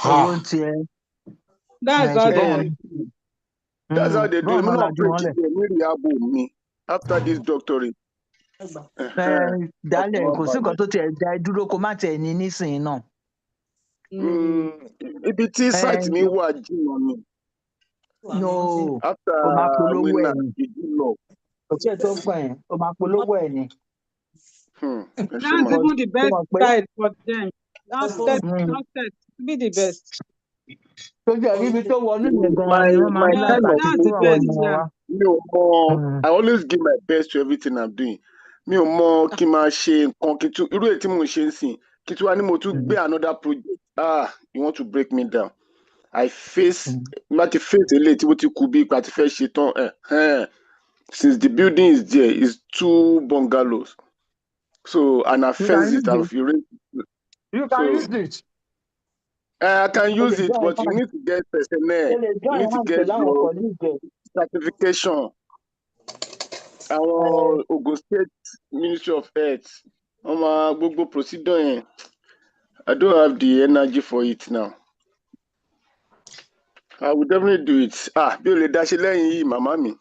Owó ń tiẹ̀. That's all Ṣùgbọ́n That's how they do. bọ́ọ̀ Èmi náà náà lajú break wọn lẹ̀. it ní rehab home mi after this doctorate. Dálẹ̀ Ọkàn kò sí nǹkan tó tiẹ̀ dá ẹ dúró kó má tiẹ̀ ní nísìnyí náà. Ibi tí site mi wà jìnnà ni. No, After o máa polówó winner ẹ̀ ni. ìdúlọ. Kò sí ẹ̀ tó kàn ẹ́, o máa polówó ẹ̀ ni. That's even the best side for them. Downstairs be the best. Tó jẹ́ níbi tó wọnú yẹn gan-an ni wọ́n máa My ń kind of láǹfààní That's fún the àwọn best, ọmọ yeah. wa. mi ò mọ I always give my best to everything I'm doing. Mi ò mọ kí n máa ṣe nǹkan kí n tún irú èyí tí mò ń ṣe ń sìn kí tí wàá ní mo tún gbé another project. You want to break me down. I face láti face eléyìí tí mo ti kú bí ipa ti fẹ́ ṣe tán. Since the building is there, it's 2 bungalows. So, and I fenced it. I've erased it. You can use it. I can use Okay, it, go but you ahead. need to get personnel. You need to get your certification. Our Ogun State Ministry of Health. Gbogbo procedure yẹn. I don't have the energy for it now. I will definitely do it. Bí o lè dá ṣe lẹ́yìn yìí, màmá mi.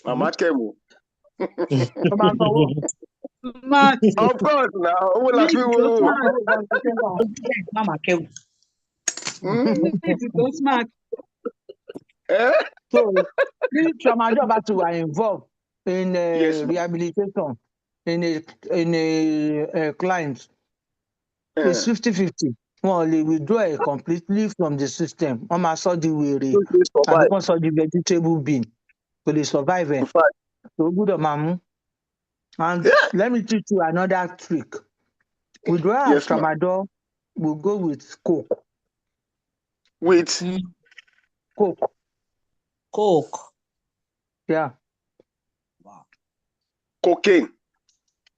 Màmá Kemi. Of course now. Owó la fi wo. Mama Kemi. Don't smack. So, if tramadol bá ti wà involved in Yes, ma'am. rehabilitation in a client, it's 50-50. Wọ́n lè withdraw it completely from the system. Wọ́n máa sọ di wèrè àbí wọ́n sọ di vegetable bean. Kò lè survive ẹ̀. So, gbọ́dọ̀ máa mú. And let me teach you another trick. Withdrawal of tramadol will go with coke. With Coke. Yeah. Cocaine.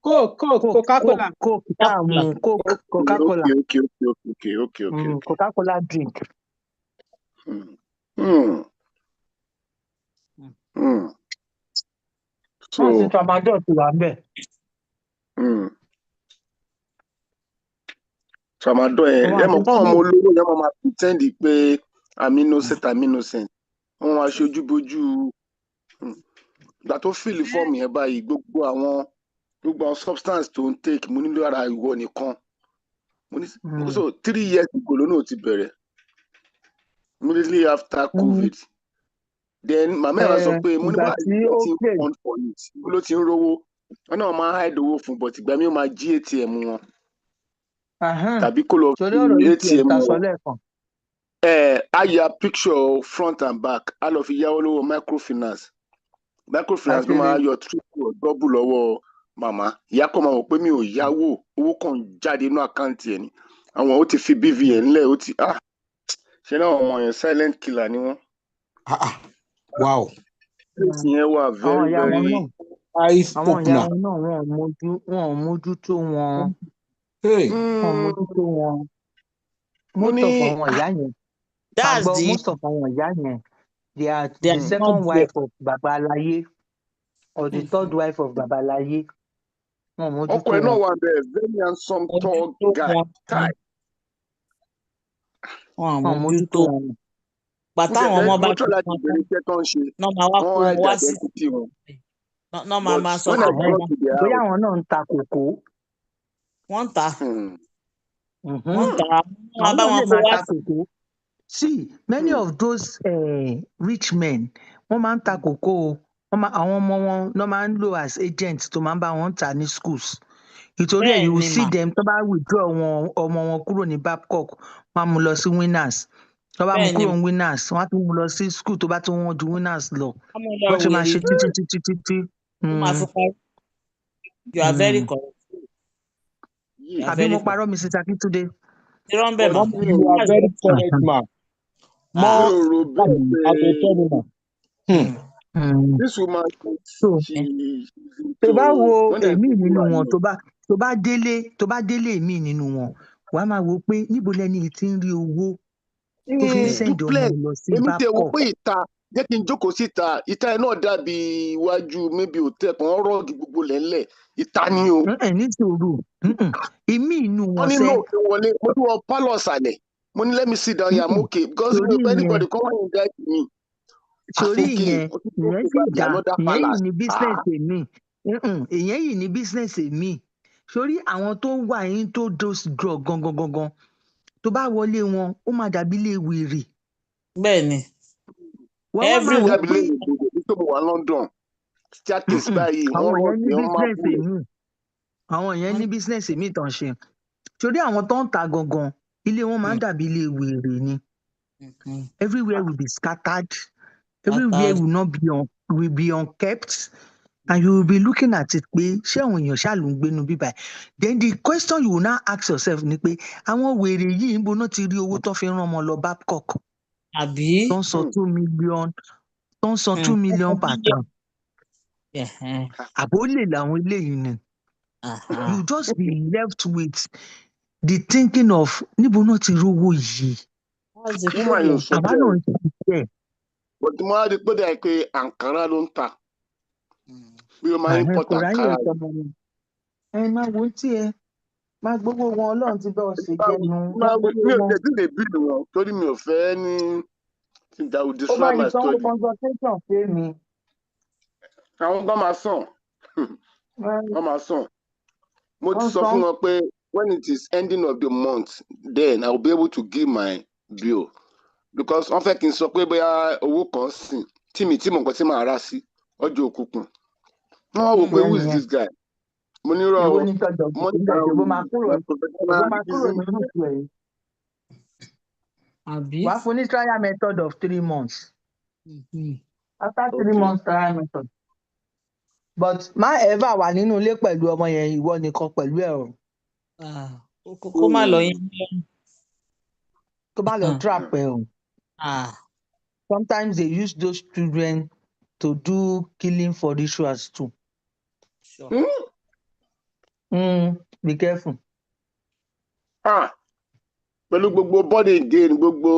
Coca-Cola. Coca-Cola. Okay. Coca-Cola drink. So, tramadol ti wà ńbẹ̀. Tramadol ẹ mọ̀ fún ọmọ olówó yẹn máa pretend pé I'm innocent. Wọ́n máa ṣojú bójú. Ìgbà tó fìlì fọ́ọ̀mù yẹn báyìí gbogbo àwọn substance tó ń take mo nílò ara ìwọ nìkan. So 3 years ago ló náà ti bẹ̀rẹ̀. Immediately after COVID. Then màmá ẹ̀ wá sọ pé mo ní wà á fund for it. Ibo ló ti ń rówó. Wọ́n náà máa hide owó fún but ìgbà mi ó máa jí ATM wọn. Tàbí kó lọ fi ATM wọn. A ya picture front and back. A lọ fi yáwó lọ́wọ́ microfinance. Microfinance ló máa yọ triple or double lọ́wọ́ màmá. Ìyá kan máa wọ̀ pé mi ò yáwó. Owó kan jáde inú àkáǹtì ẹ̀ ni. Àwọn ó ti fi BVN lẹ̀ ó ti ṣe náà ọmọ yẹn silent killer ni wọ́n. Wow. Ìyẹn wà very very eye opener. Àwọn ìyá wọn náà wọn ò mójútó wọn. Most of àwọn ìyá yẹn. Most of àwọn ìyá yẹn. They are the second wife of Baba Alaye or the third wife of Baba Alaye. Ọkọ ẹ̀ náà wà bẹ́ẹ̀ very handsome tall guy. Wọ́n mójútó wọn. Bàtà àwọn ọmọ bá tó láti bẹ̀rẹ̀ iṣẹ́ tó ń ṣe. Náà máa wá kó wọn wá sí. Náà máa sọ pé bóyá àwọn náà ń ta kòkó. Wọ́n ń ta. Wọ́n ń ta. Wọ́n bá wọn kó wá sí. See, many of those rich men, wọ́n máa ń ta kòkó o. Àwọn ọmọ wọn náà máa ń lò as agents tó máa ń bá wọn tà ní schools. Nítorí ẹ̀ you will see them tó bá withdraw ọmọ wọn kúrò ní Babcock, wọ́n á mú lọ sí Winners. Tó bá mú kúrò ní Winners, wọ́n á tún mú lọ sí school tó bá tún wọ́n ju Winners lọ. Wọ́n ṣe máa ṣe títí. You are very correct. Àbí mo parọ́ Mrs. Akintunde? irọ́ ń bẹ̀ mà. Mommy, you are very correct, ma. mi More ò rò bẹ́ẹ̀ pé àgbẹ̀tọ́ni, ma. this woman So she tó bá wo when I èmi go nínú through her wọn name. tó bá délé èmi nínú wọn wà á máa wo pé níbo lẹni yìí ti ń rí owó tó fi ń sẹ́ǹdì ọmọ Duplex lọ sí èmi tẹ wo Babcock. pé jẹ́ kí n jókòó síta ìta ẹ̀ náà dàbí iwájú maybe hotel kan rọ́ọ̀gì gbogbo lẹ́ńlẹ̀ ìta ni o. Ní sùúrù èmi inú wọ́n wọn ní sẹ́ náà kí wọlé mo tún wọ pálọ̀ ṣàlẹ̀ mo ní let me sit down here I'm okay because torí if anybody come and invite me torí okay ìyẹn o tún ìyẹn tó sì gbàgbé dá another ìyẹn yìí palace. ní business èmi ìyẹn yìí ní business èmi sórí àwọn tó wà into those drug gangan tó bá wọlé wọn ó máa dàbí ilé wèrè. bẹ́ẹ̀ ni wọ́n wá máa wò dàbí pé lẹ́yìn ìgbòho tó mo wà London staircase báyìí wọ́n àwọn yẹn ní rọ̀ọ̀kì wọ́n máa business búlẹ̀. èmi àwọn yẹn ní business èmi tàn ṣe torí àwọn tó ń ta gangan ilé wọn máa ń dàbí ilé wèrè ni everywhere will be scattered everywhere will be unkept and you will be looking at it pé ṣé àwọn èèyàn ṣáà ló ń gbénu bíbá then the question you will now ask yourself ni pé àwọn wèrè yìí ń bo náà ti rí owó tó fi rán ọmọ lọ Babcock àbí tó ń san 2 million tó ń san 2 million per term àbólè làwọn eléyìí ni you just be left with the thinking of níbo náà ti rówó yìí woman yóò sọ àwa náà bẹ́ẹ̀ ń ṣiṣẹ́ but mo á rí pé dà pé àǹkárá ló ń tà bí o máa import kò ráyè àǹkárá. ìtọ́mọ ni ẹ máa wo tí ẹ máa gbogbo wọn Ọlọ́run ti bá ọ ṣe jẹnu mi ò tẹ̀sí lè bí wọn torí mi ò fẹ́ ní that will ó máa destroy my ìsanwó study. consultation pé mi. àwọn kan máa sàn wọ́n máa sàn mo ti sọ fún wọn pé when it is ending of the month then I will be able to give my bill because wọ́n fẹ́ kí n sọ pé bóyá owó kan sìn tí mo nǹkan tí màá rà sí ọjọ́ òkùnkùn wọ́n wò pé who is this guy mo ní rọ èwo ní tọjọ ìgbésẹ̀ bó máa kúrò nínú ìlú ẹ̀ àbí wàá fún ní trial method of 3 months after 3 months trial method but má ever wà nínú ilé pẹ̀lú ọmọ yẹn ìwọ nìkan pẹ̀lú ẹ̀ o kó má lọ yín tó bá lọ trap ẹ̀ o sometimes they use those children to do killing for rituals too. Sure. Be careful. Pẹ̀lú gbogbo body again gbogbo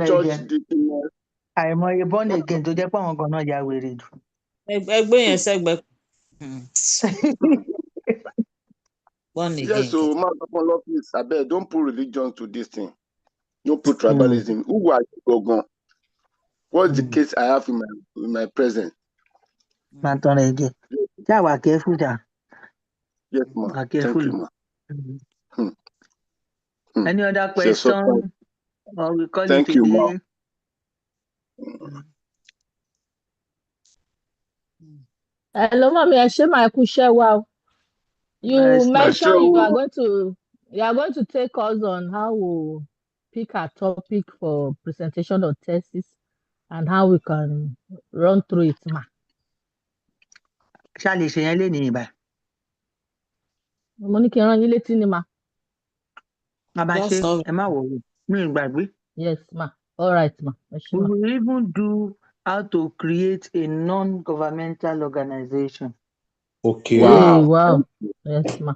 church dìtìmọ̀. Àìmọye born again tó jẹ́ pé àwọn kan náà ya wèrè jù. Ẹgbẹ́ yẹn sẹ́gbẹ́. Born again. Yes, so man, please, abeg, don't put religion to this thing. Don't put tribalism. Who are you, Gogon? What's the case I have in my present? Manton again. Yeah, we're careful, yeah. Yes, ma. Thank you, ma. Any other question? Or we call Thank it you, today? Hello, mommy. I share my kushe. Wow. You mentioned you are going to take us on how we pick a topic for presentation of thesis and how we can run through it, ma. Ṣá lè ṣe yẹn lénìí báyìí? Mo ní kí n rán yín létí ni, ma. Bàbá ṣe ẹ má wọ̀rọ̀ mi ì gbàgbé. Yes, ma. All right, ma. We will even do how to create a non-governmental organization. Okay. Wow. Yes, ma.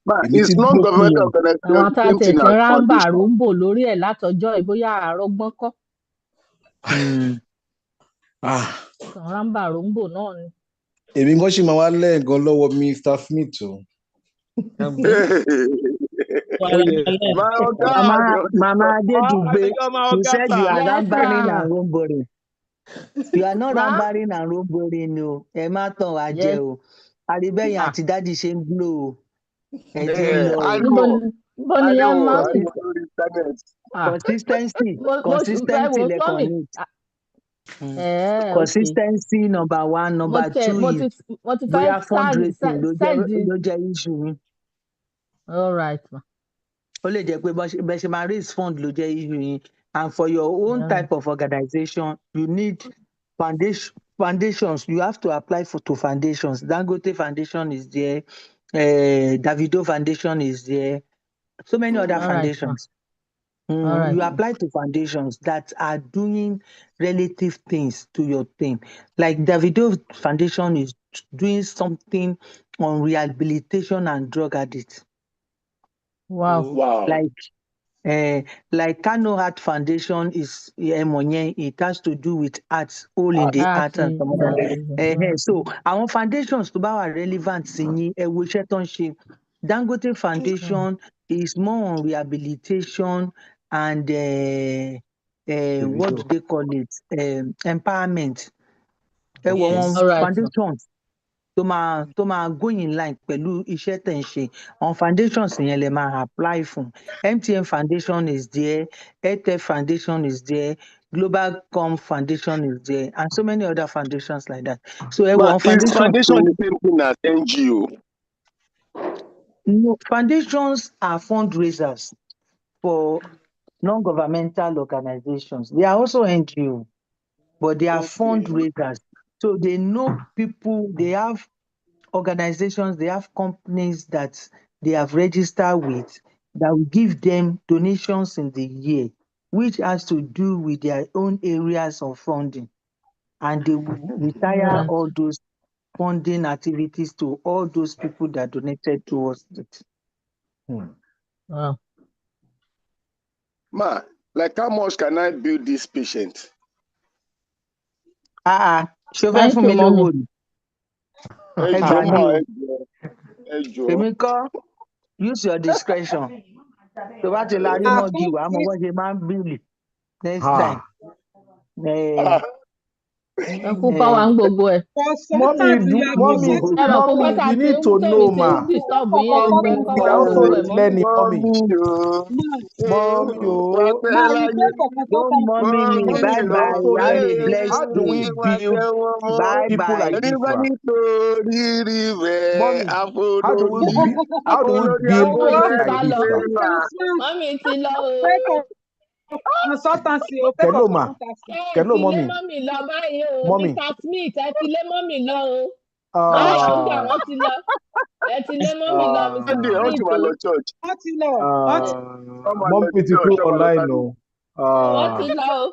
But it's non-governmental organization. Àwọn tá a tẹ̀ tí rámbà rúmbò lórí ẹ̀ látọjọ́ ìbóyá àrọ́gbọ́n kọ́. Rámbà rúmbò náà ni. Èmi gan ṣì máa wá lẹ́ẹ̀gan lọ́wọ́ Mr. Smith o. Mama Adedugbe, you said you are rambling and rumbling. You are not rambling and rumbling, no. Ẹ má tàn wá jẹ o. Àríbẹ̀yìn àti dádì ṣe ń gbó o. Ẹ ti ń lọ o. Níbo ni yẹn máa ń Consistency lẹ́kàn ní. Consistency number 1, number 2 is bóyá fundraising ló jẹ́ issue mi. All right, ma. Ó lè jẹ́ pé bẹ́ẹ̀ ṣe máa raise fund ló jẹ́ issue yín. And for your own type of organization, you need foundations. You have to apply to foundations. Dangote Foundation is there. Davido Foundation is there. So many other All right, foundations. All right. You apply to foundations that are doing relative things to your thing. Like Davido Foundation is doing something on rehabilitation and drug addicts. Wow. Like Kano Art Foundation is it has to do with arts, all in the arts and some other. So our foundations to be relevant singing Dangote Foundation is more on rehabilitation and what do they call it? Empowerment. All right. Foundations tó máa go in line pẹ̀lú iṣẹ́ tẹ̀ ń ṣe. On foundations yẹn lè máa apply fún. MTN Foundation is there, Airtel Foundation is there, Globalcom Foundation is there, and so many other foundations like that. So on is foundation the same thing as NGO? No, foundations are fundraisers for non-governmental organizations. They are also NGO, but they are fundraisers. So they know people, they have organizations, they have companies that they have registered with that will give them donations in the year, which has to do with their own areas of funding. And they will retire all those funding activities to all those people that donated towards it. Wow. Ma, like how much can I build this patient? Thank you, mommy. Èmi kọ́, use your discretion. Tó bá ti larí mọ́gi wàá mọ wọ́n ṣe máa ń bìlì next time. Ẹ kú power ń gbogbo ẹ̀. Mommy, you need to know, ma. You also learn it, mommy. Mommy, don't mommy me. Bye bye. Have a blessed do we build people like this, ma? Mommy, how do we build people like this, ma? Mommy ti lọ o. Consultancy o. Hello, ma. Hello, mommy. Ẹ ti lé mọ́mì lọ báyìí o. Mommy. Mr. Smith, ẹ ti lé mọ́mì lọ o. Wọ́n ti lọ. Ẹ ti lé mọ́mì lọ, Mr. Smith o. Wọ́n ti lọ. Mommy ti kúrò online o. Wọ́n ti lọ o.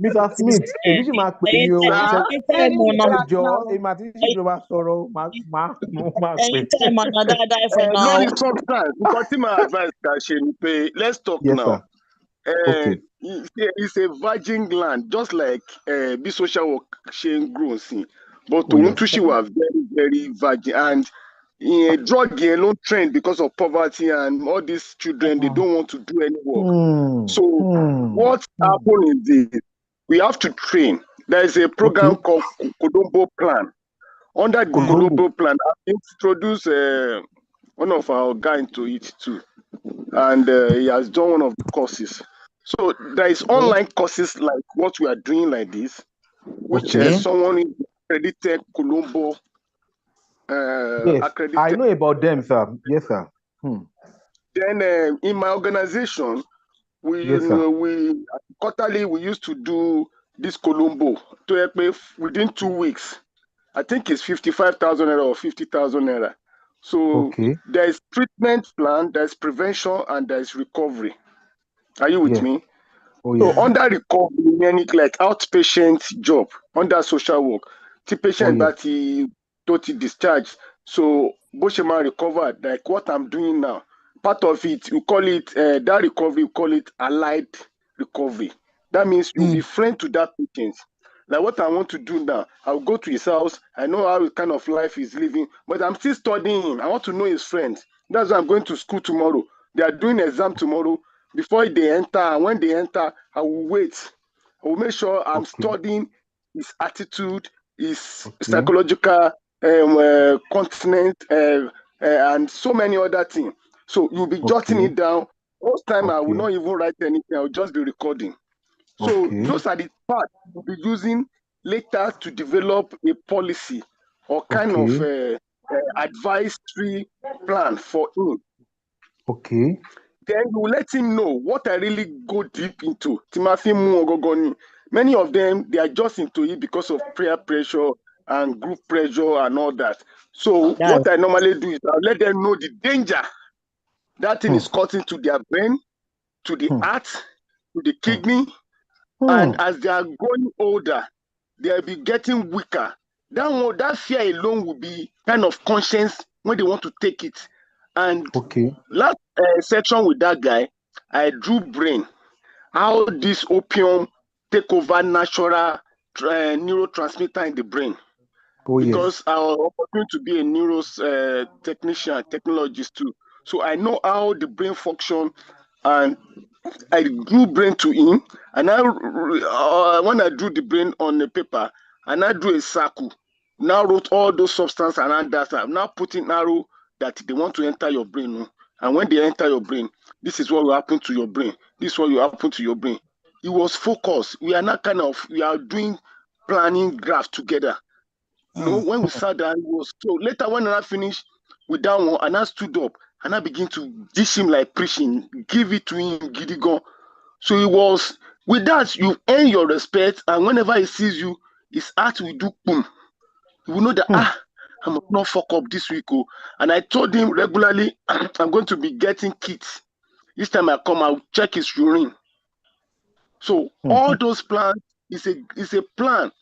Mr. Smith, èmi sì máa pè ní o. Ẹjọ́ èmi àti ìṣèjọba máa sọ̀rọ̀ máa pè. Lórí substance, nǹkan tí màá advice ká ṣe ni pé let's talk now. It's a virgin land, just like bí social work ṣe ń grow sí. But òun tún ṣì wà very, very virgin. And drug yẹn ló trend because of poverty and all these children, they don't want to do any work. So what happened is this. We have to train. There is a program called Colombo Plan. Under the Colombo Plan, I've introduced one of our guys into it too. And he has done one of the courses. So there is online courses like what we are doing like this, which someone is accredited Colombo. Yes, accredited. I know about them, sir. Yes, sir. Then in my organization, we quarterly we used to do this Colombo to help me within 2 weeks. I think it's 55,000 naira or 50,000 naira. So there is treatment plan, there is prevention, and there is recovery. Are you with me? So under recovery, meaning like outpatient job, under social work, the patient that he discharged. So Boshema recovered, like what I'm doing now. Part of it, you call it that recovery, you call it allied recovery. That means you'll be friend to that patient. Like what I want to do now, I'll go to his house. I know how kind of life he's living, but I'm still studying him. I want to know his friends. That's why I'm going to school tomorrow. They are doing exam tomorrow. Before they enter, and when they enter, I will wait. I will make sure I'm studying his attitude, his psychological continent, and so many other things. So you'll be jotting it down. Most time I will not even write anything. I will just be recording. So those are the parts we'll be using later to develop a policy or kind of advisory plan for him. Then you let him know what I really go deep into. Many of them, they are just into it because of peer pressure and group pressure and all that. So what I normally do is I let them know the danger that thing is causing to their brain, to the heart, to the kidney, and as they are growing older, they'll be getting weaker. That fear alone will be kind of conscience when they want to take it. And last section with that guy, I drew brain, how this opium take over natural neurotransmitter in the brain. Because I was opportunity to be a neuro technician, technologist too. So I know how the brain function, and I drew brain to him, and when I drew the brain on the paper, and I drew a circle, now wrote all those substances around that. I'm now putting arrow that they want to enter your brain. And when they enter your brain, this is what will happen to your brain. This is what will happen to your brain. It was focused. We are not we are doing planning graph together. You know, when we sat down, it was so. Later, when I finished with that one, and I stood up and I began to dish him like preaching, give it to him, Gidigon. So it was with that you earn your respect, and whenever he sees you, his heart will do boom. He will know that I must not fuck up this week. Oh. And I told him regularly, I'm going to be getting kits. This time I come, I'll check his urine. So all those plans is a plan.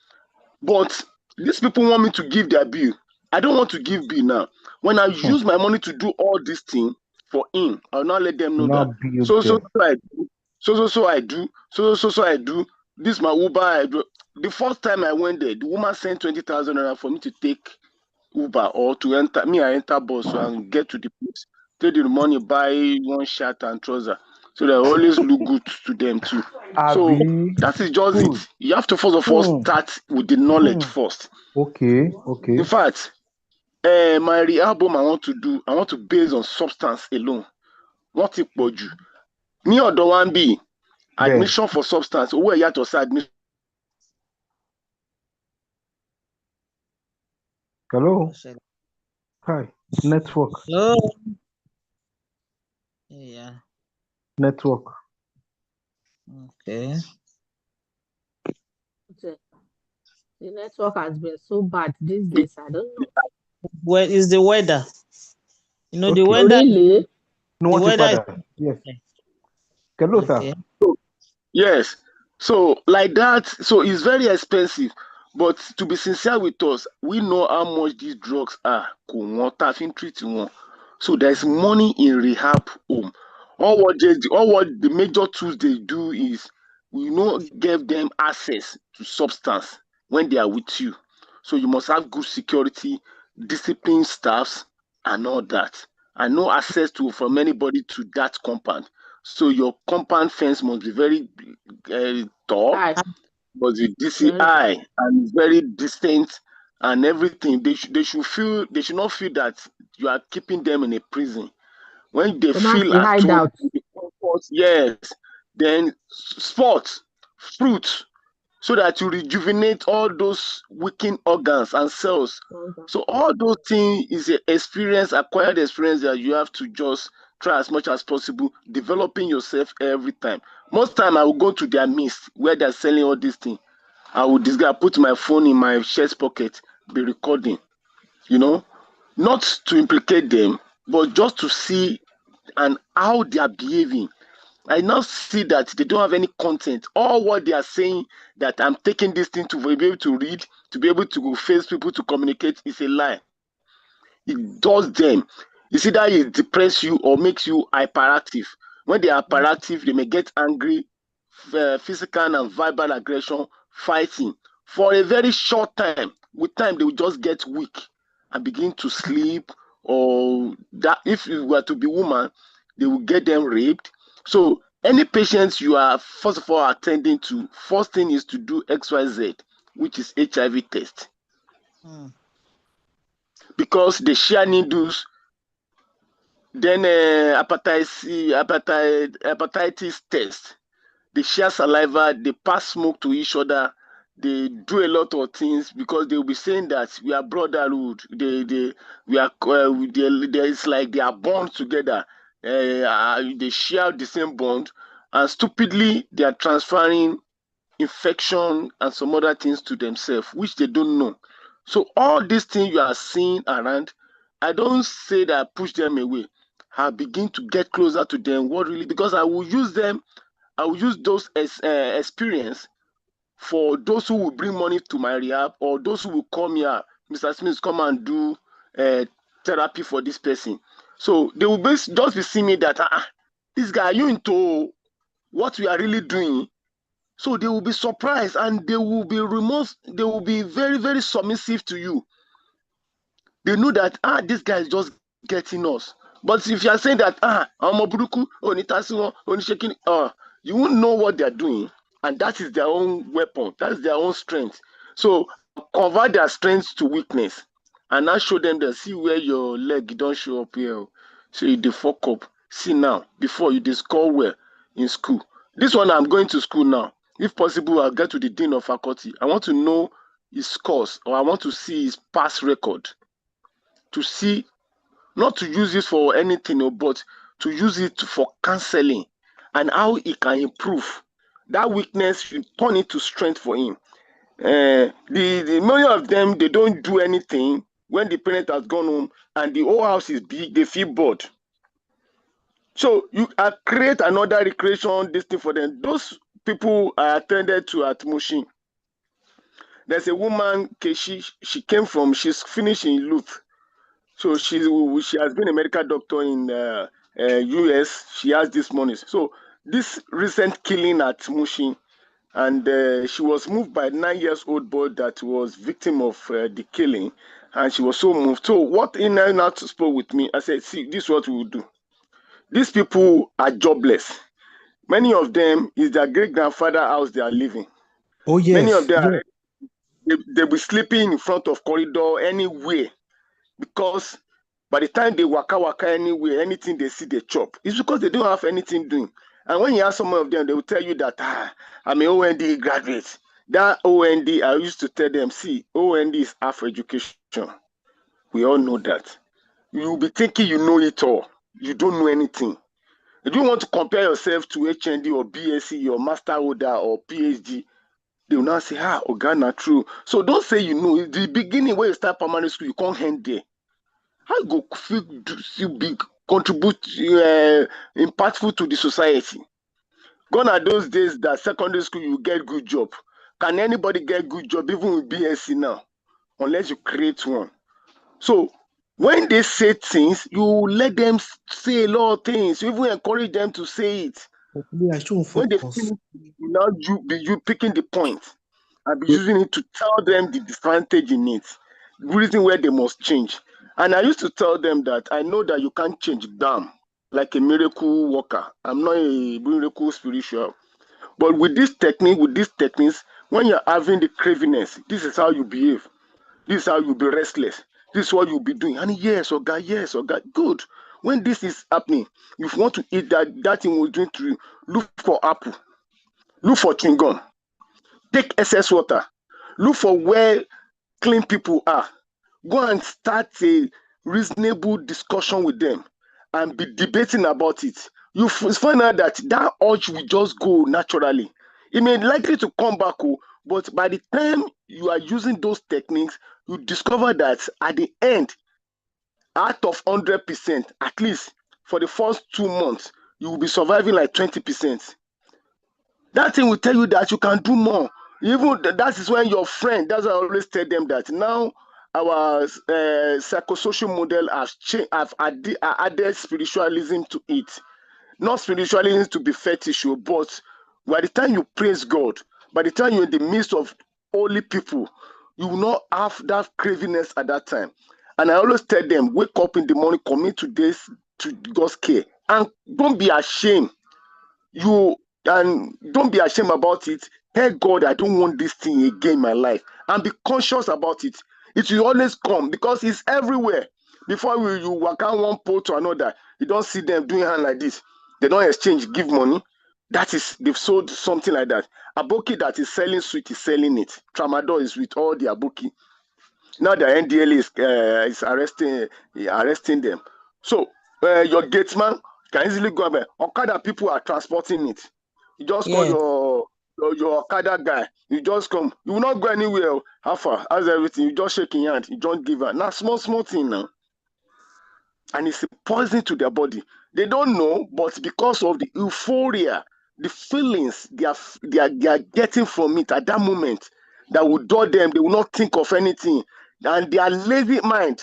But these people want me to give their bill. I don't want to give bill now. When I use my money to do all these things for him, I'll not let them know that. So I do. This is my Uber. I do. The first time I went there, the woman sent 20,000 naira for me to take Uber or to enter. I enter bus and get to the place. Take the money, buy one shirt and trouser. So they always look good to them too. So that is just it. You have to first of all start with the knowledge first. Okay. In fact, my album I want to base on substance alone. What it would you? Me or the one be admission for substance. Where you have to say admission. Hello. Hi. Network. Hello. Yeah. Network. Okay. The network has been so bad these days. I don't know. Well, it's the weather. You know, the Okay. weather. Really? No, The weather. Yes. Hello, Okay. sir. Yes. So like that. So it's very expensive. But to be sincere with us, we know how much these drugs are. So there's money in rehab home. All what the major tools they do is we give them access to substance when they are with you. So you must have good security, disciplined staffs, and all that. And no access from anybody to that compound. So your compound fence must be very tall, but the DCI and very distant and everything. They should not feel that you are keeping them in a prison. When they feel at home, yes, then sports, fruits, so that you rejuvenate all those weakened organs and cells. So all those things is an acquired experience that you have to just try as much as possible, developing yourself every time. Most time I will go to their midst where they're selling all these things. I will put my phone in my chest pocket, be recording, not to implicate them, but just to see and how they are behaving. I now see that they don't have any content. All what they are saying that I'm taking this thing to be able to read, to be able to face people, to communicate is a lie. It does them. It's either it depresses you or makes you hyperactive. When they are hyperactive, they may get angry, physical and verbal aggression, fighting. For a very short time, with time, they will just get weak and begin to sleep, or that if you were to be woman, they will get them raped. So any patients you are first of all attending to, first thing is to do XYZ, which is HIV test. Because they share needles, then hepatitis test. They share saliva, they pass smoke to each other, they do a lot of things because they will be saying that we are brotherhood. It's like they are born together. They share the same bond, and stupidly they are transferring infection and some other things to themselves, which they don't know. So all these things you are seeing around, I don't say that I push them away. I begin to get closer to them. What really? Because I will use them. I will use those experience for those who will bring money to my rehab, or those who will come here, Mr. Smith, come and do therapy for this person. So they will just be seeing me that this guy, are you into what we are really doing? So they will be surprised and they will be they will be very, very submissive to you. They know that this guy is just getting us. But if you are saying that Omoburuku, Onitasuno, Onishaking, you won't know what they are doing, and that is their own weapon, that's their own strength. So convert their strength to weakness, and now show them that see where your leg don't show up here. So you dey fuck up. See now, before you dey score well in school. This one I'm going to school now. If possible, I'll get to the dean of faculty. I want to know his scores, or I want to see his pass record. To see, not to use it for anything, but to use it for counseling and how he can improve. That weakness should turn into strength for him. The many of them, they don't do anything when the parent has gone home and the whole house is big, they feel bored. So you create another recreation, this thing for them. Those people I attended to at Mushin. There's a woman, Keshi, she's finished in Luth. So she has been a medical doctor in US. She has this money. So this recent killing at Mushin, and she was moved by a 9-year-old boy that was victim of the killing, and she was so moved. So what Ina spoke with me, I said, see, this is what we will do. These people are jobless. Many of them is their great-grandfather house they are living. Oh yes. Many of them, they'll be sleeping in front of corridor anywhere, because by the time they waka anywhere, anything they see, they chop. It's because they don't have anything doing. And when you ask some of them, they will tell you that I'm an OND graduate. That OND, I used to tell them, see, OND is half education. We all know that. You'll be thinking you know it all. You don't know anything. If you want to compare yourself to HND or BSc or master holder or PhD, they will now say, Ogana, true. So don't say you know. It's the beginning when you start primary school, you can't end there. How go feel big, contribute, impactful to the society? Gone are those days that secondary school you get good job. Can anybody get good job even with BSc now? Unless you create one. So when they say things, you let them say a lot of things. You even encourage them to say it. When they finish, now you picking the point and be using it to tell them the disadvantage in it, the reason where they must change. And I used to tell them that I know that you can't change them like a miracle worker. I'm not a miracle spiritual. But with this technique, with these techniques, when you're having the craviness, this is how you behave. This is how you'll be restless. This is what you'll be doing. And yes, oh God, good. When this is happening, if you want to eat that thing will drink to you, look for apple. Look for chewing gum. Take excess water. Look for where clean people are. Go and start a reasonable discussion with them and be debating about it. You find out that urge will just go naturally. It may likely to come back, but by the time you are using those techniques, you discover that at the end, out of 100%, at least for the first 2 months, you will be surviving like 20%. That thing will tell you that you can do more. Even that is when your friend, that's why I always tell them that now our psychosocial model has changed, have added spiritualism to it. Not spiritualism to be fetish, but by the time you praise God, by the time you're in the midst of holy people, you will not have that craviness at that time. And I always tell them, wake up in the morning, commit to God's care, and don't be ashamed. And don't be ashamed about it. Tell God, I don't want this thing again in my life, and be conscious about it. It will always come because it's everywhere. Before you walk out one pole to another, you don't see them doing hand like this. They don't exchange, give money. That is, they've sold something like that. Aboki that is selling sweet is selling it. Tramadol is with all the Aboki. Now the NDLA is arresting them. So your gatesman can easily go about. Okada people are transporting it. You just call your Okada guy, you just come. You will not go anywhere. How far? How's everything? You just shake your hand. You don't give her. Now, small thing now. And it's a poison to their body. They don't know, but because of the euphoria, the feelings they are getting from it at that moment, that will dull them. They will not think of anything. And they are lazy mind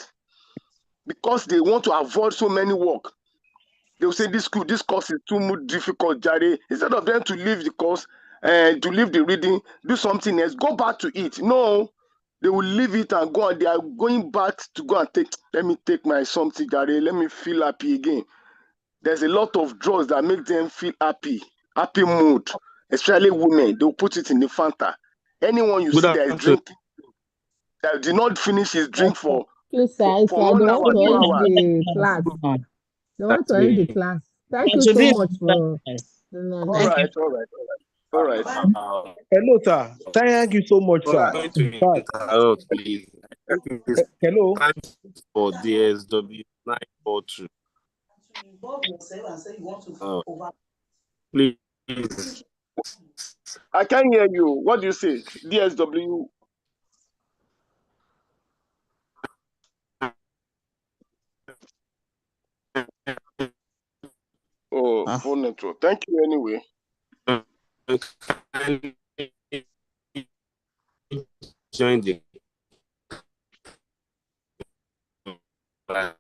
because they want to avoid so many work. They will say this course is too much difficult, Jare. Instead of them to leave the course and to leave the reading, do something else, go back to it. No, they will leave it and go on. They are going back to go and let me take my something, Jare. Let me feel happy again. There's a lot of drugs that make them feel happy mood, especially women. They'll put it in the Fanta. Anyone you see that is drinking, that did not finish his drink for Please, sir, it's like 1 they hour, want to 2 end hours. the class. They want to end the class. Thank you so much for. All right. Hello, sir. Thank you so much, sir. Please. Hello. For DSW 942. Please. I can't hear you. What do you say? DSW. Oh, phone network. Thank you anyway. Join the class.